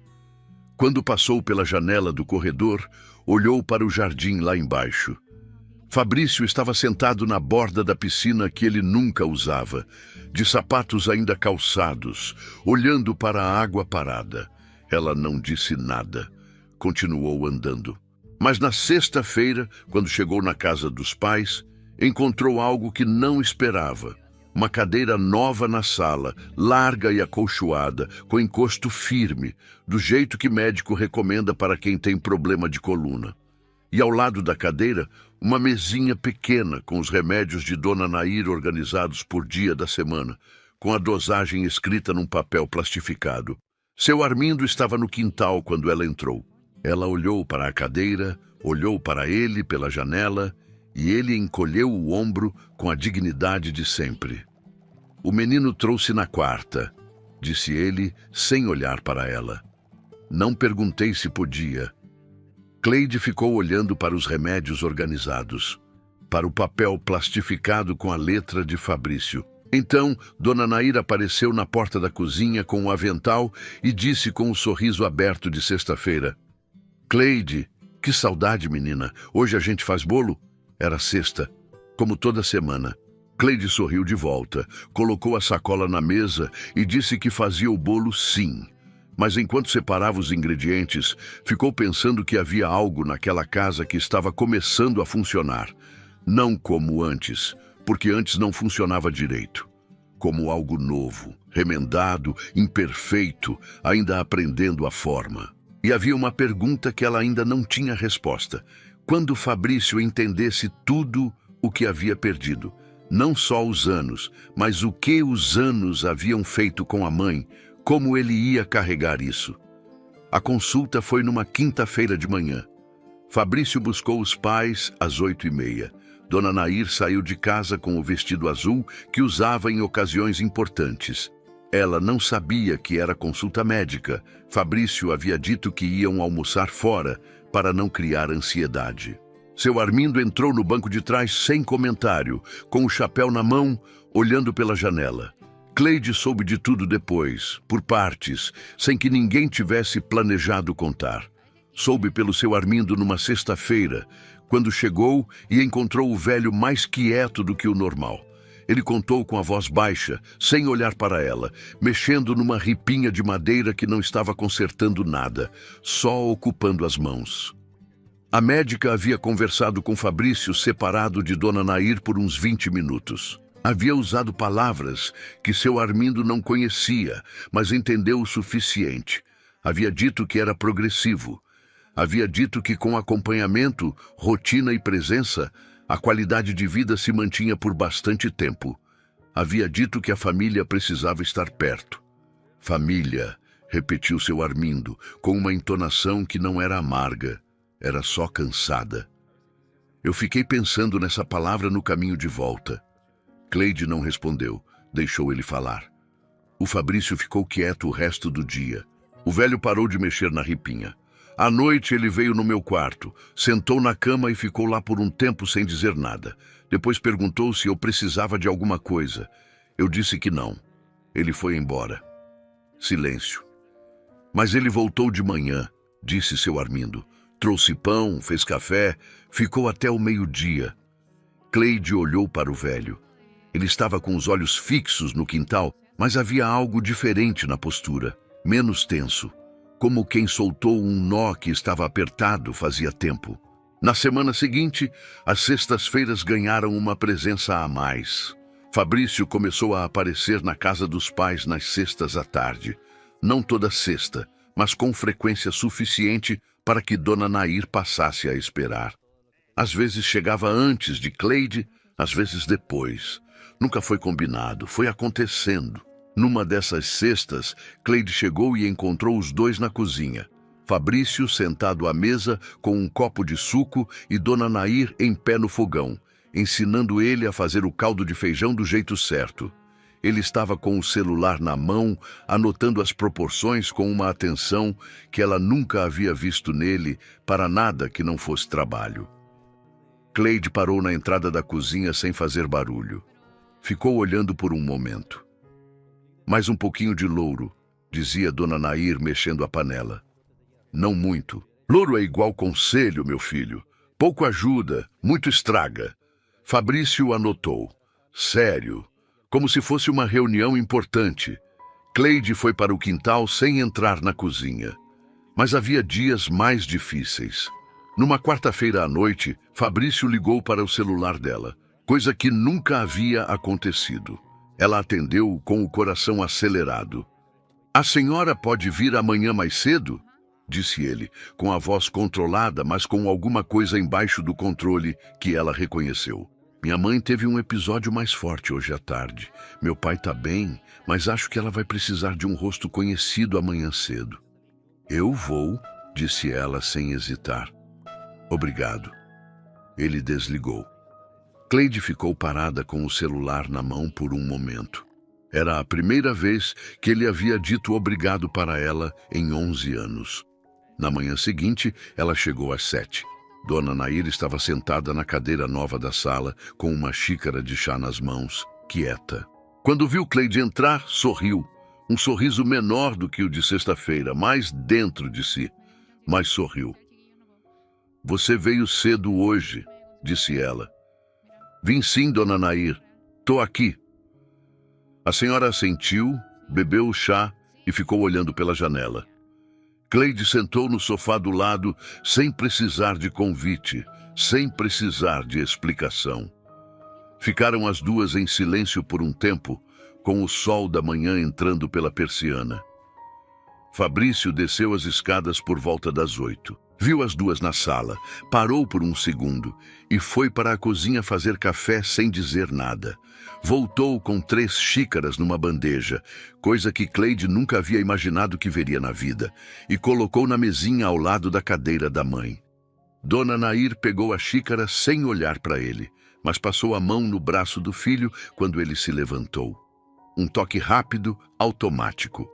Quando passou pela janela do corredor, olhou para o jardim lá embaixo. Fabrício estava sentado na borda da piscina que ele nunca usava, de sapatos ainda calçados, olhando para a água parada. Ela não disse nada. Continuou andando. Mas na sexta-feira, quando chegou na casa dos pais, encontrou algo que não esperava. Uma cadeira nova na sala, larga e acolchoada, com encosto firme, do jeito que médico recomenda para quem tem problema de coluna. E ao lado da cadeira, uma mesinha pequena com os remédios de Dona Nair organizados por dia da semana, com a dosagem escrita num papel plastificado. Seu Armindo estava no quintal quando ela entrou. Ela olhou para a cadeira, olhou para ele pela janela, e ele encolheu o ombro com a dignidade de sempre. "O menino trouxe na quarta", disse ele, sem olhar para ela. "Não perguntei se podia." Cleide ficou olhando para os remédios organizados, para o papel plastificado com a letra de Fabrício. Então, Dona Nair apareceu na porta da cozinha com um avental e disse com um sorriso aberto de sexta-feira: "Cleide, que saudade, menina. Hoje a gente faz bolo?" Era sexta, como toda semana. Cleide sorriu de volta, colocou a sacola na mesa e disse que fazia o bolo sim. Mas enquanto separava os ingredientes, ficou pensando que havia algo naquela casa que estava começando a funcionar. Não como antes, porque antes não funcionava direito. Como algo novo, remendado, imperfeito, ainda aprendendo a forma. E havia uma pergunta que ela ainda não tinha resposta. Quando Fabrício entendesse tudo o que havia perdido, não só os anos, mas o que os anos haviam feito com a mãe, como ele ia carregar isso? A consulta foi numa quinta-feira de manhã. Fabrício buscou os pais às 8h30. Dona Nair saiu de casa com o vestido azul que usava em ocasiões importantes. Ela não sabia que era consulta médica. Fabrício havia dito que iam almoçar fora para não criar ansiedade. Seu Armindo entrou no banco de trás sem comentário, com o chapéu na mão, olhando pela janela. Cleide soube de tudo depois, por partes, sem que ninguém tivesse planejado contar. Soube pelo seu Armindo numa sexta-feira, quando chegou e encontrou o velho mais quieto do que o normal. Ele contou com a voz baixa, sem olhar para ela, mexendo numa ripinha de madeira que não estava consertando nada, só ocupando as mãos. A médica havia conversado com Fabrício separado de Dona Nair por uns 20 minutos. Havia usado palavras que seu Armindo não conhecia, mas entendeu o suficiente. Havia dito que era progressivo. Havia dito que com acompanhamento, rotina e presença, a qualidade de vida se mantinha por bastante tempo. Havia dito que a família precisava estar perto. "Família", repetiu seu Armindo, com uma entonação que não era amarga, era só cansada. Eu fiquei pensando nessa palavra no caminho de volta. Cleide não respondeu, deixou ele falar. O Fabrício ficou quieto o resto do dia. O velho parou de mexer na ripinha. À noite ele veio no meu quarto, sentou na cama e ficou lá por um tempo sem dizer nada. Depois perguntou se eu precisava de alguma coisa. Eu disse que não. Ele foi embora. Silêncio. Mas ele voltou de manhã, disse seu Armindo. Trouxe pão, fez café, ficou até o meio-dia. Cleide olhou para o velho. Ele estava com os olhos fixos no quintal, mas havia algo diferente na postura. menos tenso, como quem soltou um nó que estava apertado fazia tempo. Na semana seguinte, as sextas-feiras ganharam uma presença a mais. Fabrício começou a aparecer na casa dos pais nas sextas à tarde. Não toda sexta, mas com frequência suficiente para que Dona Nair passasse a esperar. Às vezes chegava antes de Cleide, às vezes depois. Nunca foi combinado, foi acontecendo. Numa dessas sextas, Cleide chegou e encontrou os dois na cozinha. Fabrício sentado à mesa com um copo de suco e Dona Nair em pé no fogão, ensinando ele a fazer o caldo de feijão do jeito certo. Ele estava com o celular na mão, anotando as proporções com uma atenção que ela nunca havia visto nele para nada que não fosse trabalho. Cleide parou na entrada da cozinha sem fazer barulho. Ficou olhando por um momento. Mais um pouquinho de louro, dizia Dona Nair mexendo a panela. Não muito. Louro é igual conselho, meu filho. Pouco ajuda, muito estraga. Fabrício anotou. Sério, como se fosse uma reunião importante. Cleide foi para o quintal sem entrar na cozinha. Mas havia dias mais difíceis. Numa quarta-feira à noite, Fabrício ligou para o celular dela, coisa que nunca havia acontecido. Ela atendeu com o coração acelerado. A senhora pode vir amanhã mais cedo? Disse ele, com a voz controlada, mas com alguma coisa embaixo do controle que ela reconheceu. Minha mãe teve um episódio mais forte hoje à tarde. Meu pai está bem, mas acho que ela vai precisar de um rosto conhecido amanhã cedo. Eu vou, disse ela sem hesitar. Obrigado. Ele desligou. Cleide ficou parada com o celular na mão por um momento. Era a primeira vez que ele havia dito obrigado para ela em 11 anos. Na manhã seguinte, ela chegou às 7. Dona Nair estava sentada na cadeira nova da sala, com uma xícara de chá nas mãos, quieta. Quando viu Cleide entrar, sorriu. Um sorriso menor do que o de sexta-feira, mais dentro de si. Mas sorriu. Você veio cedo hoje, disse ela. Vim sim, Dona Nair. Tô aqui. A senhora assentiu, bebeu o chá e ficou olhando pela janela. Cleide sentou no sofá do lado, sem precisar de convite, sem precisar de explicação. Ficaram as duas em silêncio por um tempo, com o sol da manhã entrando pela persiana. Fabrício desceu as escadas por volta das 8. Viu as duas na sala, parou por um segundo e foi para a cozinha fazer café sem dizer nada. Voltou com 3 xícaras numa bandeja, coisa que Cleide nunca havia imaginado que veria na vida, e colocou na mesinha ao lado da cadeira da mãe. Dona Nair pegou a xícara sem olhar para ele, mas passou a mão no braço do filho quando ele se levantou. Um toque rápido, automático.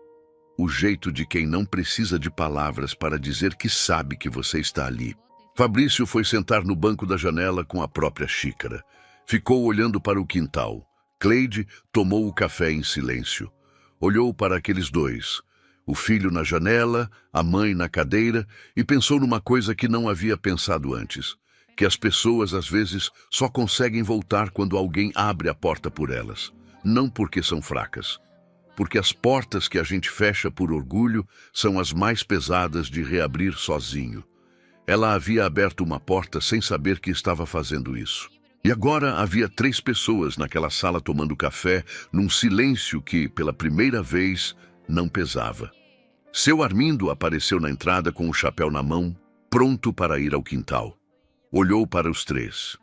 O jeito de quem não precisa de palavras para dizer que sabe que você está ali. Fabrício foi sentar no banco da janela com a própria xícara. Ficou olhando para o quintal. Cleide tomou o café em silêncio. Olhou para aqueles dois, o filho na janela, a mãe na cadeira, e pensou numa coisa que não havia pensado antes, que as pessoas às vezes só conseguem voltar quando alguém abre a porta por elas. Não porque são fracas. Porque as portas que a gente fecha por orgulho são as mais pesadas de reabrir sozinho. Ela havia aberto uma porta sem saber que estava fazendo isso. E agora havia 3 pessoas naquela sala tomando café, num silêncio que, pela primeira vez, não pesava. Seu Armindo apareceu na entrada com o chapéu na mão, pronto para ir ao quintal. Olhou para os 3.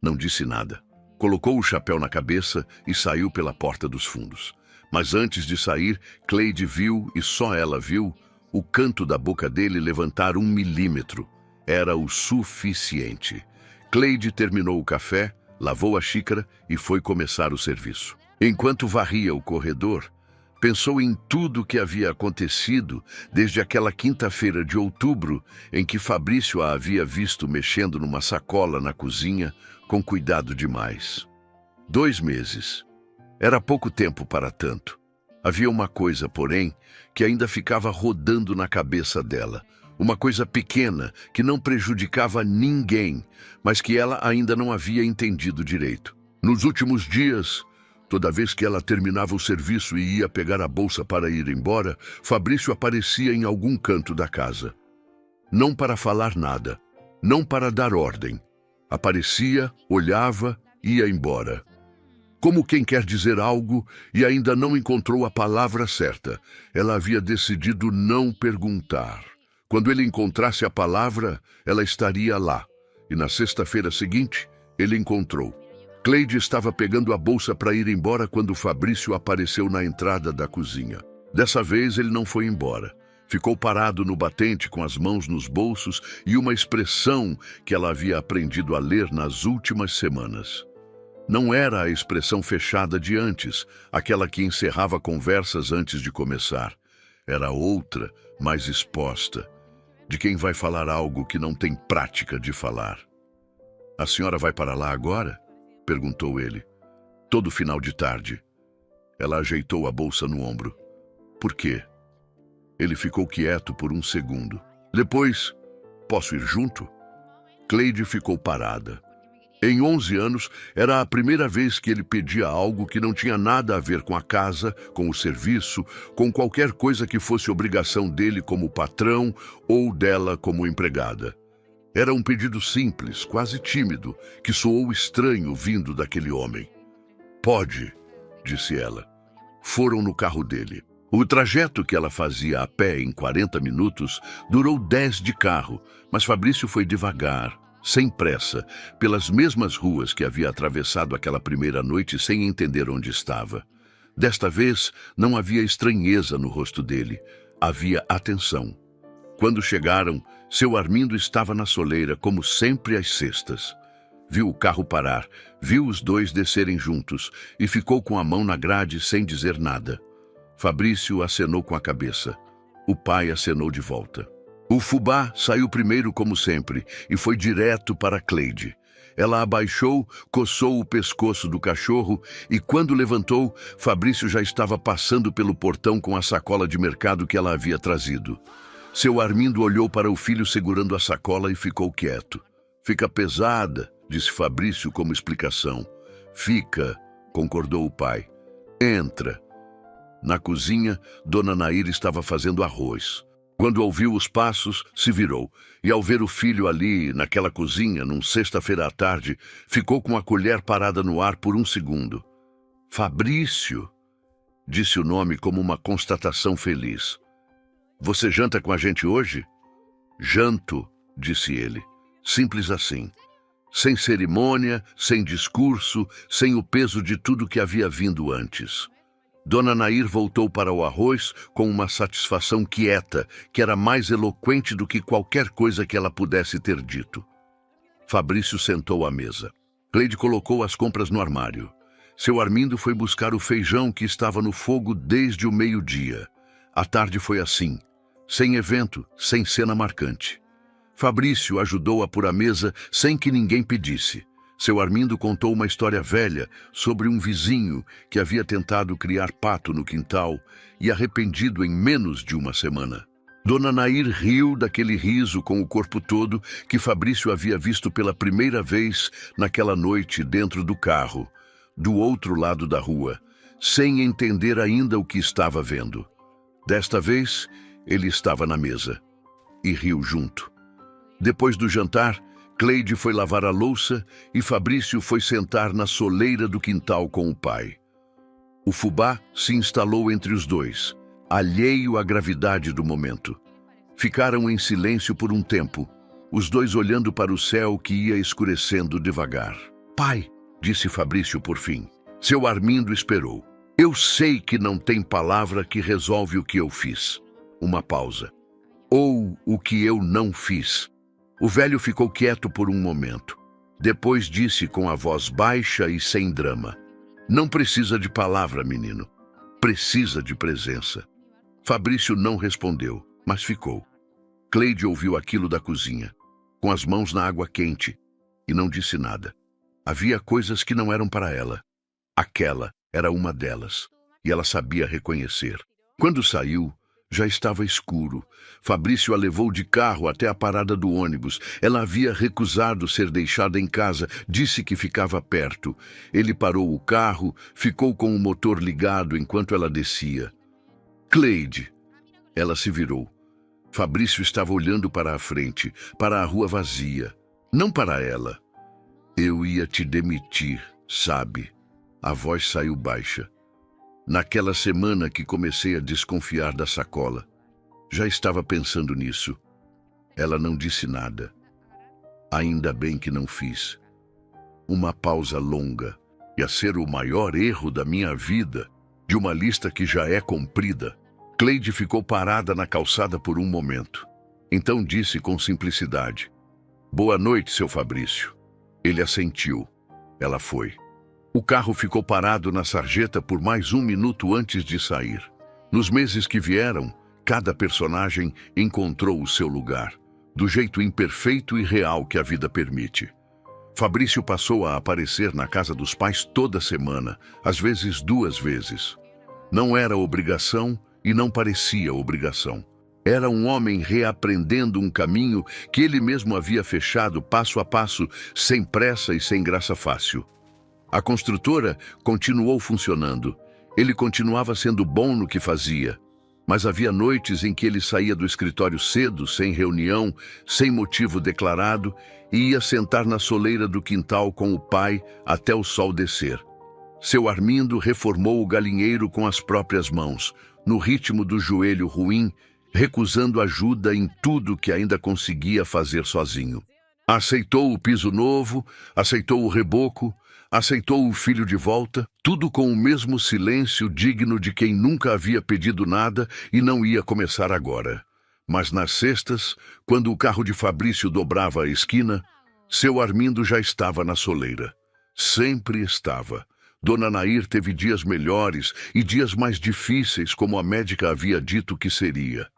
Não disse nada. Colocou o chapéu na cabeça e saiu pela porta dos fundos. Mas antes de sair, Cleide viu, e só ela viu, o canto da boca dele levantar 1 milímetro. Era o suficiente. Cleide terminou o café, lavou a xícara e foi começar o serviço. Enquanto varria o corredor, pensou em tudo o que havia acontecido desde aquela quinta-feira de outubro em que Fabrício a havia visto mexendo numa sacola na cozinha com cuidado demais. 2 meses. Era pouco tempo para tanto. Havia uma coisa, porém, que ainda ficava rodando na cabeça dela. Uma coisa pequena que não prejudicava ninguém, mas que ela ainda não havia entendido direito. Nos últimos dias, Toda vez que ela terminava o serviço e ia pegar a bolsa para ir embora, Fabrício aparecia em algum canto da casa. Não para falar nada, não para dar ordem. Aparecia, olhava, ia embora. Como quem quer dizer algo e ainda não encontrou a palavra certa, ela havia decidido não perguntar. Quando ele encontrasse a palavra, ela estaria lá. E na sexta-feira seguinte, ele encontrou. Cleide estava pegando a bolsa para ir embora quando Fabrício apareceu na entrada da cozinha. Dessa vez ele não foi embora. Ficou parado no batente com as mãos nos bolsos e uma expressão que ela havia aprendido a ler nas últimas semanas. Não era a expressão fechada de antes, aquela que encerrava conversas antes de começar. Era outra, mais exposta, de quem vai falar algo que não tem prática de falar. "A senhora vai para lá agora?" perguntou ele. "Todo final de tarde." Ela ajeitou a bolsa no ombro. "Por quê?" Ele ficou quieto por um segundo. Depois, "Posso ir junto?" Cleide ficou parada. Em 11 anos, era a primeira vez que ele pedia algo que não tinha nada a ver com a casa, com o serviço, com qualquer coisa que fosse obrigação dele como patrão ou dela como empregada. Era um pedido simples, quase tímido, que soou estranho vindo daquele homem. "Pode", disse ela. Foram no carro dele. O trajeto que ela fazia a pé em 40 minutos durou 10 de carro, mas Fabrício foi devagar, sem pressa, pelas mesmas ruas que havia atravessado aquela primeira noite sem entender onde estava. Desta vez, não havia estranheza no rosto dele, havia atenção. Quando chegaram, seu Armindo estava na soleira, como sempre às sextas. Viu o carro parar, viu os dois descerem juntos e ficou com a mão na grade sem dizer nada. Fabrício acenou com a cabeça. O pai acenou de volta. O fubá saiu primeiro como sempre e foi direto para Cleide. Ela abaixou, coçou o pescoço do cachorro e quando levantou, Fabrício já estava passando pelo portão com a sacola de mercado que ela havia trazido. Seu Armindo olhou para o filho segurando a sacola e ficou quieto. "Fica pesada", disse Fabrício como explicação. "Fica", concordou o pai. "Entra." Na cozinha, Dona Nair estava fazendo arroz. Quando ouviu os passos, se virou, e ao ver o filho ali, naquela cozinha, num sexta-feira à tarde, ficou com a colher parada no ar por um segundo. "Fabrício", disse o nome como uma constatação feliz. "Você janta com a gente hoje?" "Janto", disse ele. Simples assim. Sem cerimônia, sem discurso, sem o peso de tudo que havia vindo antes. Dona Nair voltou para o arroz com uma satisfação quieta, que era mais eloquente do que qualquer coisa que ela pudesse ter dito. Fabrício sentou à mesa. Cleide colocou as compras no armário. Seu Armindo foi buscar o feijão que estava no fogo desde o meio-dia. A tarde foi assim, sem evento, sem cena marcante. Fabrício ajudou a pôr a mesa sem que ninguém pedisse. Seu Armindo contou uma história velha sobre um vizinho que havia tentado criar pato no quintal e arrependido em menos de uma semana. Dona Nair riu daquele riso com o corpo todo que Fabrício havia visto pela primeira vez naquela noite dentro do carro, do outro lado da rua, sem entender ainda o que estava vendo. Desta vez, ele estava na mesa e riu junto. Depois do jantar, Cleide foi lavar a louça e Fabrício foi sentar na soleira do quintal com o pai. O fubá se instalou entre os dois, alheio à gravidade do momento. Ficaram em silêncio por um tempo, os dois olhando para o céu que ia escurecendo devagar. "Pai", disse Fabrício por fim. Seu Armindo esperou. "Eu sei que não tem palavra que resolve o que eu fiz." Uma pausa. "Ou o que eu não fiz." O velho ficou quieto por um momento. Depois disse com a voz baixa e sem drama: "Não precisa de palavra, menino. Precisa de presença." Fabrício não respondeu, mas ficou. Cleide ouviu aquilo da cozinha, com as mãos na água quente, e não disse nada. Havia coisas que não eram para ela. Aquela era uma delas, e ela sabia reconhecer. Quando saiu, Já estava escuro. Fabrício a levou de carro até a parada do ônibus. Ela havia recusado ser deixada em casa, disse que ficava perto. Ele parou o carro, ficou com o motor ligado enquanto ela descia. Cleide! Ela se virou. Fabrício estava olhando para a frente, para a rua vazia. Não para ela. Eu ia te demitir, sabe? A voz saiu baixa. Naquela semana que comecei a desconfiar da sacola. Já estava pensando nisso. Ela não disse nada. Ainda bem que não fiz. Uma pausa longa. Ia ser o maior erro da minha vida, de uma lista que já é comprida. Cleide ficou parada na calçada por um momento. Então disse com simplicidade: "Boa noite, seu Fabrício." Ele assentiu. Ela foi. O carro ficou parado na sarjeta por mais 1 minuto antes de sair. Nos meses que vieram, cada personagem encontrou o seu lugar, do jeito imperfeito e real que a vida permite. Fabrício passou a aparecer na casa dos pais toda semana, às vezes 2 vezes. Não era obrigação e não parecia obrigação. Era um homem reaprendendo um caminho que ele mesmo havia fechado passo a passo, sem pressa e sem graça fácil. A construtora continuou funcionando. Ele continuava sendo bom no que fazia. Mas havia noites em que ele saía do escritório cedo, sem reunião, sem motivo declarado, e ia sentar na soleira do quintal com o pai até o sol descer. Seu Armindo reformou o galinheiro com as próprias mãos, no ritmo do joelho ruim, recusando ajuda em tudo que ainda conseguia fazer sozinho. Aceitou o piso novo, aceitou o reboco, aceitou o filho de volta, tudo com o mesmo silêncio digno de quem nunca havia pedido nada e não ia começar agora. Mas nas sextas, quando o carro de Fabrício dobrava a esquina, seu Armindo já estava na soleira. Sempre estava. Dona Nair teve dias melhores e dias mais difíceis, como a médica havia dito que seria.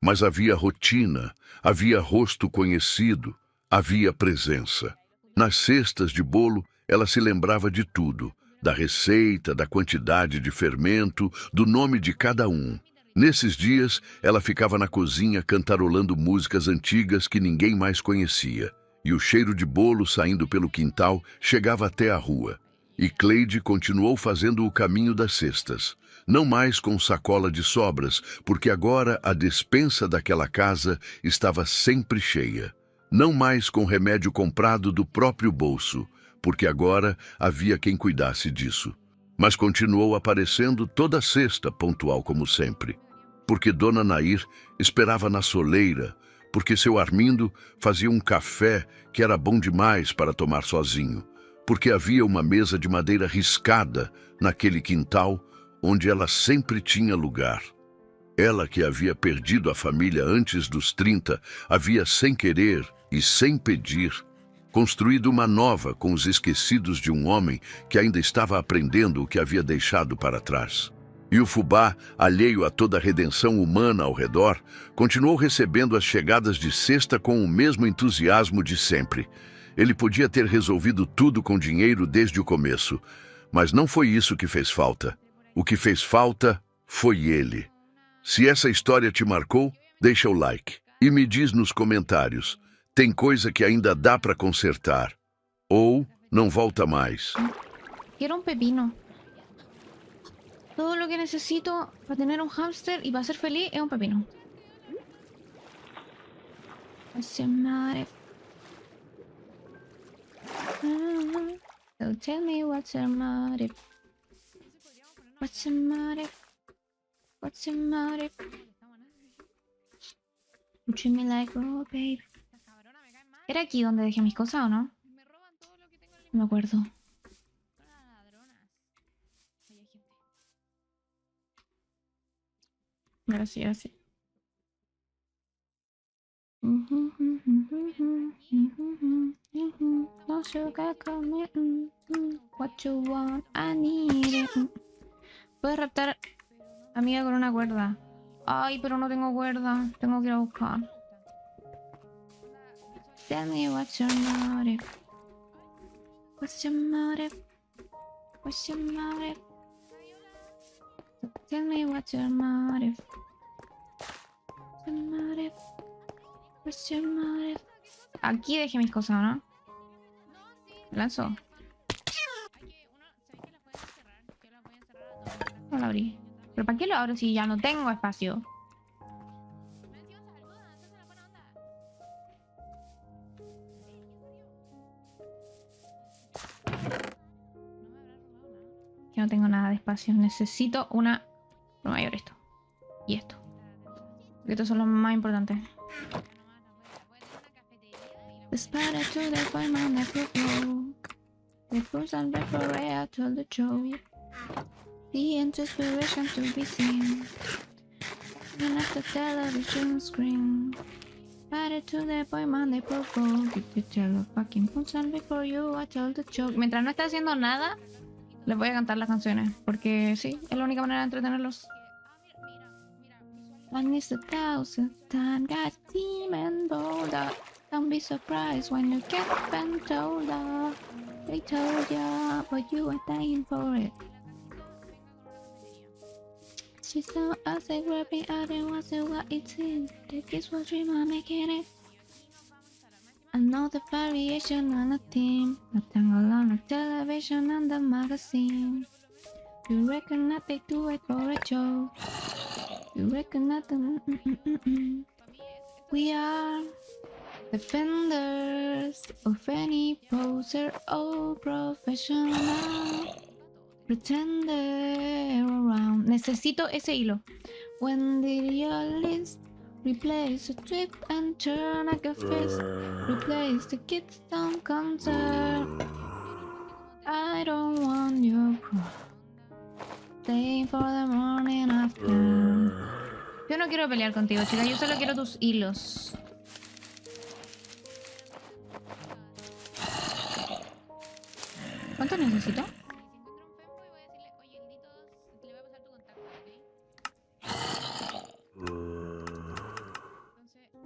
Mas havia rotina, havia rosto conhecido, havia presença. Nas cestas de bolo, ela se lembrava de tudo, da receita, da quantidade de fermento, do nome de cada um. Nesses dias, ela ficava na cozinha cantarolando músicas antigas que ninguém mais conhecia, e o cheiro de bolo saindo pelo quintal chegava até a rua. E Cleide continuou fazendo o caminho das cestas, não mais com sacola de sobras, porque agora a despensa daquela casa estava sempre cheia. Não mais com remédio comprado do próprio bolso, porque agora havia quem cuidasse disso. Mas continuou aparecendo toda sexta, pontual como sempre. Porque Dona Nair esperava na soleira, porque seu Armindo fazia um café que era bom demais para tomar sozinho, porque havia uma mesa de madeira riscada naquele quintal onde ela sempre tinha lugar. Ela, que havia perdido a família antes dos 30, havia sem querer e sem pedir construído uma nova com os esquecidos de um homem que ainda estava aprendendo o que havia deixado para trás. E o fubá, alheio a toda a redenção humana ao redor, continuou recebendo as chegadas de sexta com o mesmo entusiasmo de sempre. Ele podia ter resolvido tudo com dinheiro desde o começo, mas não foi isso que fez falta. O que fez falta foi ele. Se essa história te marcou, deixa o like e me diz nos comentários: tem coisa que ainda dá para consertar ou não volta mais. Quiero un pepino. Todo lo que necesito para tener un hámster y para ser feliz es un pepino. What's the matter? So tell me what's the matter? What's the matter? What's the matter? You treat me like oh baby. ¿Era aquí donde dejé mis cosas o no? No me acuerdo. Gracias, gracias. No sugar come, what you want, I need it. Puedes raptar amiga con una cuerda. Ay, pero no tengo cuerda. Tengo que ir a buscar. Tell me what's your motive. What's your motive? What's your motive? Tell me what's your motive. Aquí dejé mis cosas, ¿no? Lanzo. No lo abrí. ¿Pero para qué lo abro si ya no tengo espacio? Que no tengo nada de espacio. Necesito una mayor esto. Y esto. Porque estos son los más importantes. The spider to the fireman that broke. The person that Korea told the joke. The inspiration to be seen. Even at the television screen. Spider to the fireman that broke. Did you tell the fucking person before you I told the joke? Mientras no esté haciendo nada, les voy a cantar las canciones. Porque sí, es la única manera de entretenerlos. One is 1,000 times got demon bolder. Don't be surprised when you get bent older. They told ya, but you are dying for it. She saw us grabbing out and was what it is. The kids will dream of making it. Another variation on a theme. A tangle on a television and the magazine. You reckon that they do it for a joke? You reckon that we are defenders of any poser or professional pretender around. Necesito ese hilo. When did your list replace a trip and turn like a fist? Replace the kids don't concert. I don't want your pride. Stay for the morning after. Yo no quiero pelear contigo, chica. Yo solo quiero tus hilos. ¿Cuánto necesito?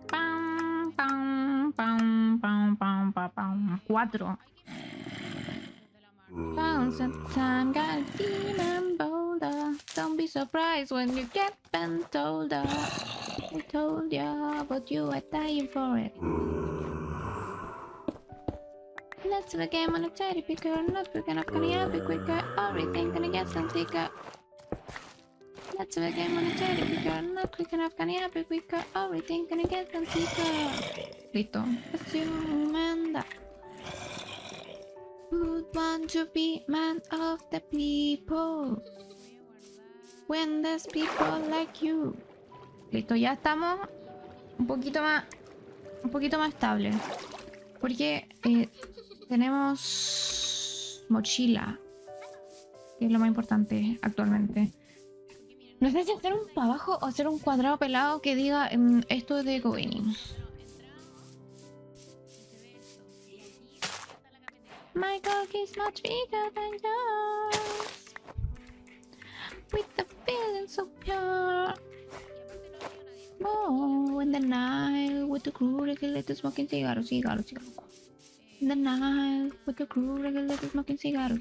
Pam, pam, pam, pam, pam, pam, pam. 4. Time got demon bolder. Don't be surprised when you get bent older. I told ya, but you are dying for it. Let's have a game on a cherry picker. Not quick enough, gonna get be quicker. Everything gonna get some thicker. Let's have a game on a cherry picker. Not quick enough, gonna be quicker. Everything gonna get some thicker. Listo. Assuming that would want to be man of the people when there's people like you. Listo, ya estamos un poquito más estable. Porque tenemos mochila, que es lo más importante actualmente. No sé si hacer un para abajo o hacer un cuadrado pelado que diga esto es de Go-Winning. My dog is much bigger than yours. With the feeling so pure. Oh, in the night with the crew regulator smoking cigarro. In the night with the crew regulator smoking cigarro.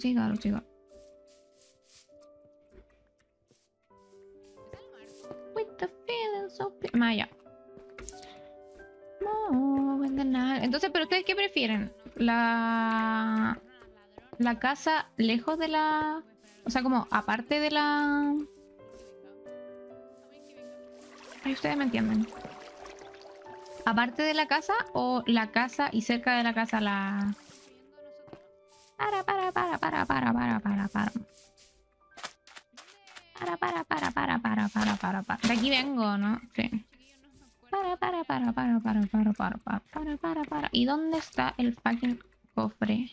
With the feeling so pure. Maya. Oh, in the night. Entonces, ¿pero ustedes qué prefieren? La casa lejos de la... O sea, como aparte de la... Ay, ustedes me entienden. ¿Aparte de la casa o la casa y cerca de la casa la... Para. De aquí vengo, ¿no? Sí. Para. ¿Y dónde está el fucking cofre?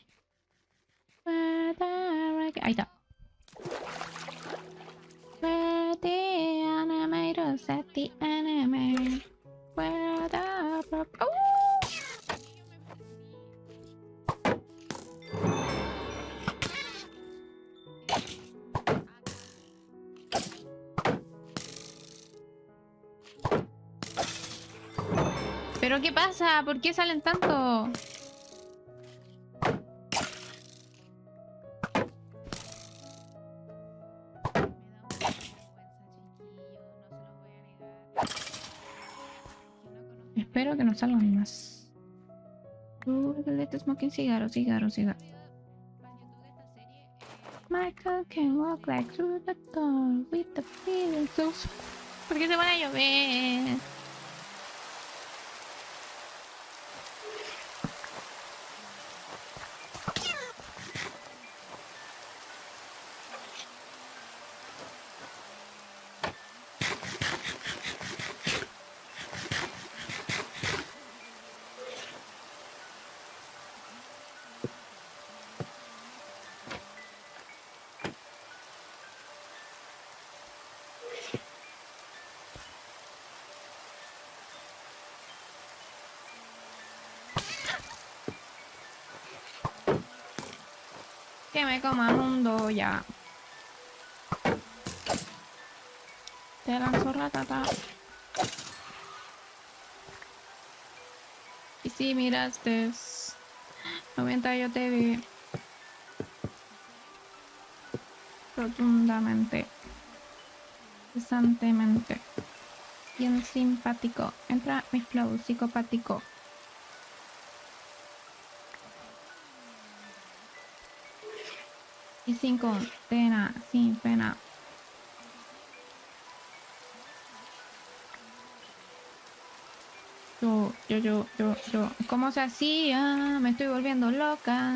Ahí está. Where the animators at the anime? Where the... ¿Pero qué pasa? ¿Por qué salen tanto? Espero que no salgan más. Let smoking cigarro, cigarro, cigarro. Michael can walk like through the door with the feeling so... ¿Por qué se van a llover? Que me coma mundo ya. Te lanzo ratata. Y si miraste, no mientras yo te vi rotundamente, cesantemente, bien simpático. Entra mi flow psicopático. Y sin condena, sin pena. Yo. ¿Cómo se hacía? Me estoy volviendo loca.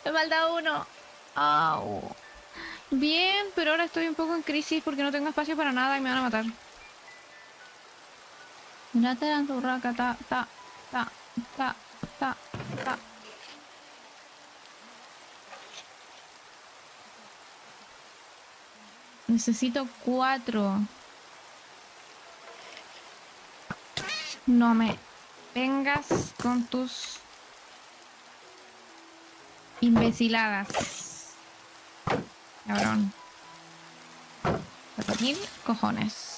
Me falta uno. Au. Bien, pero ahora estoy un poco en crisis porque no tengo espacio para nada y me van a matar. Mirate la zurraca, ta. Necesito 4. No me vengas con tus imbeciladas. Cabrón. Mil cojones.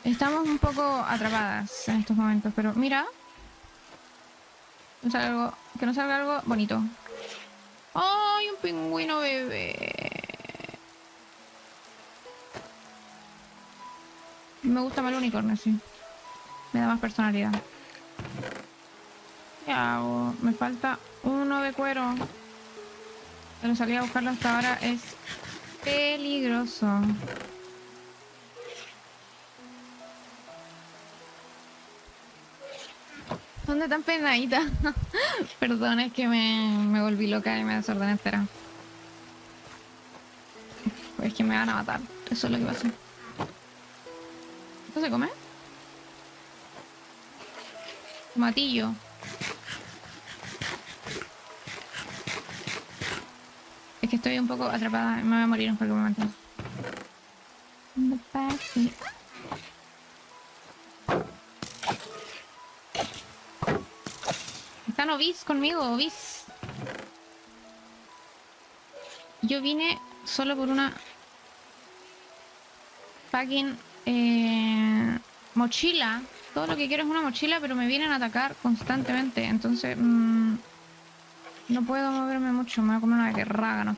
Estamos un poco atrapadas en estos momentos, pero mira. Que nos salga algo bonito. ¡Ay, un pingüino bebé! Me gusta más el unicornio, sí. Me da más personalidad. ¿Qué hago? Me falta uno de cuero. Pero salir a buscarlo hasta ahora es peligroso. ¿Dónde tan penadita? Perdón, es que me volví loca y me desordené entera. Pues es que me van a matar. Eso es lo que pasa. ¿Esto se come? Tomatillo. Es que estoy un poco atrapada. Me voy a morir en cualquier momento. Están Obis conmigo, Obis. Yo vine solo por una fucking mochila. Todo lo que quiero es una mochila, pero me vienen a atacar constantemente. Entonces no puedo moverme mucho. Me voy a comer una guerraga, ¿no?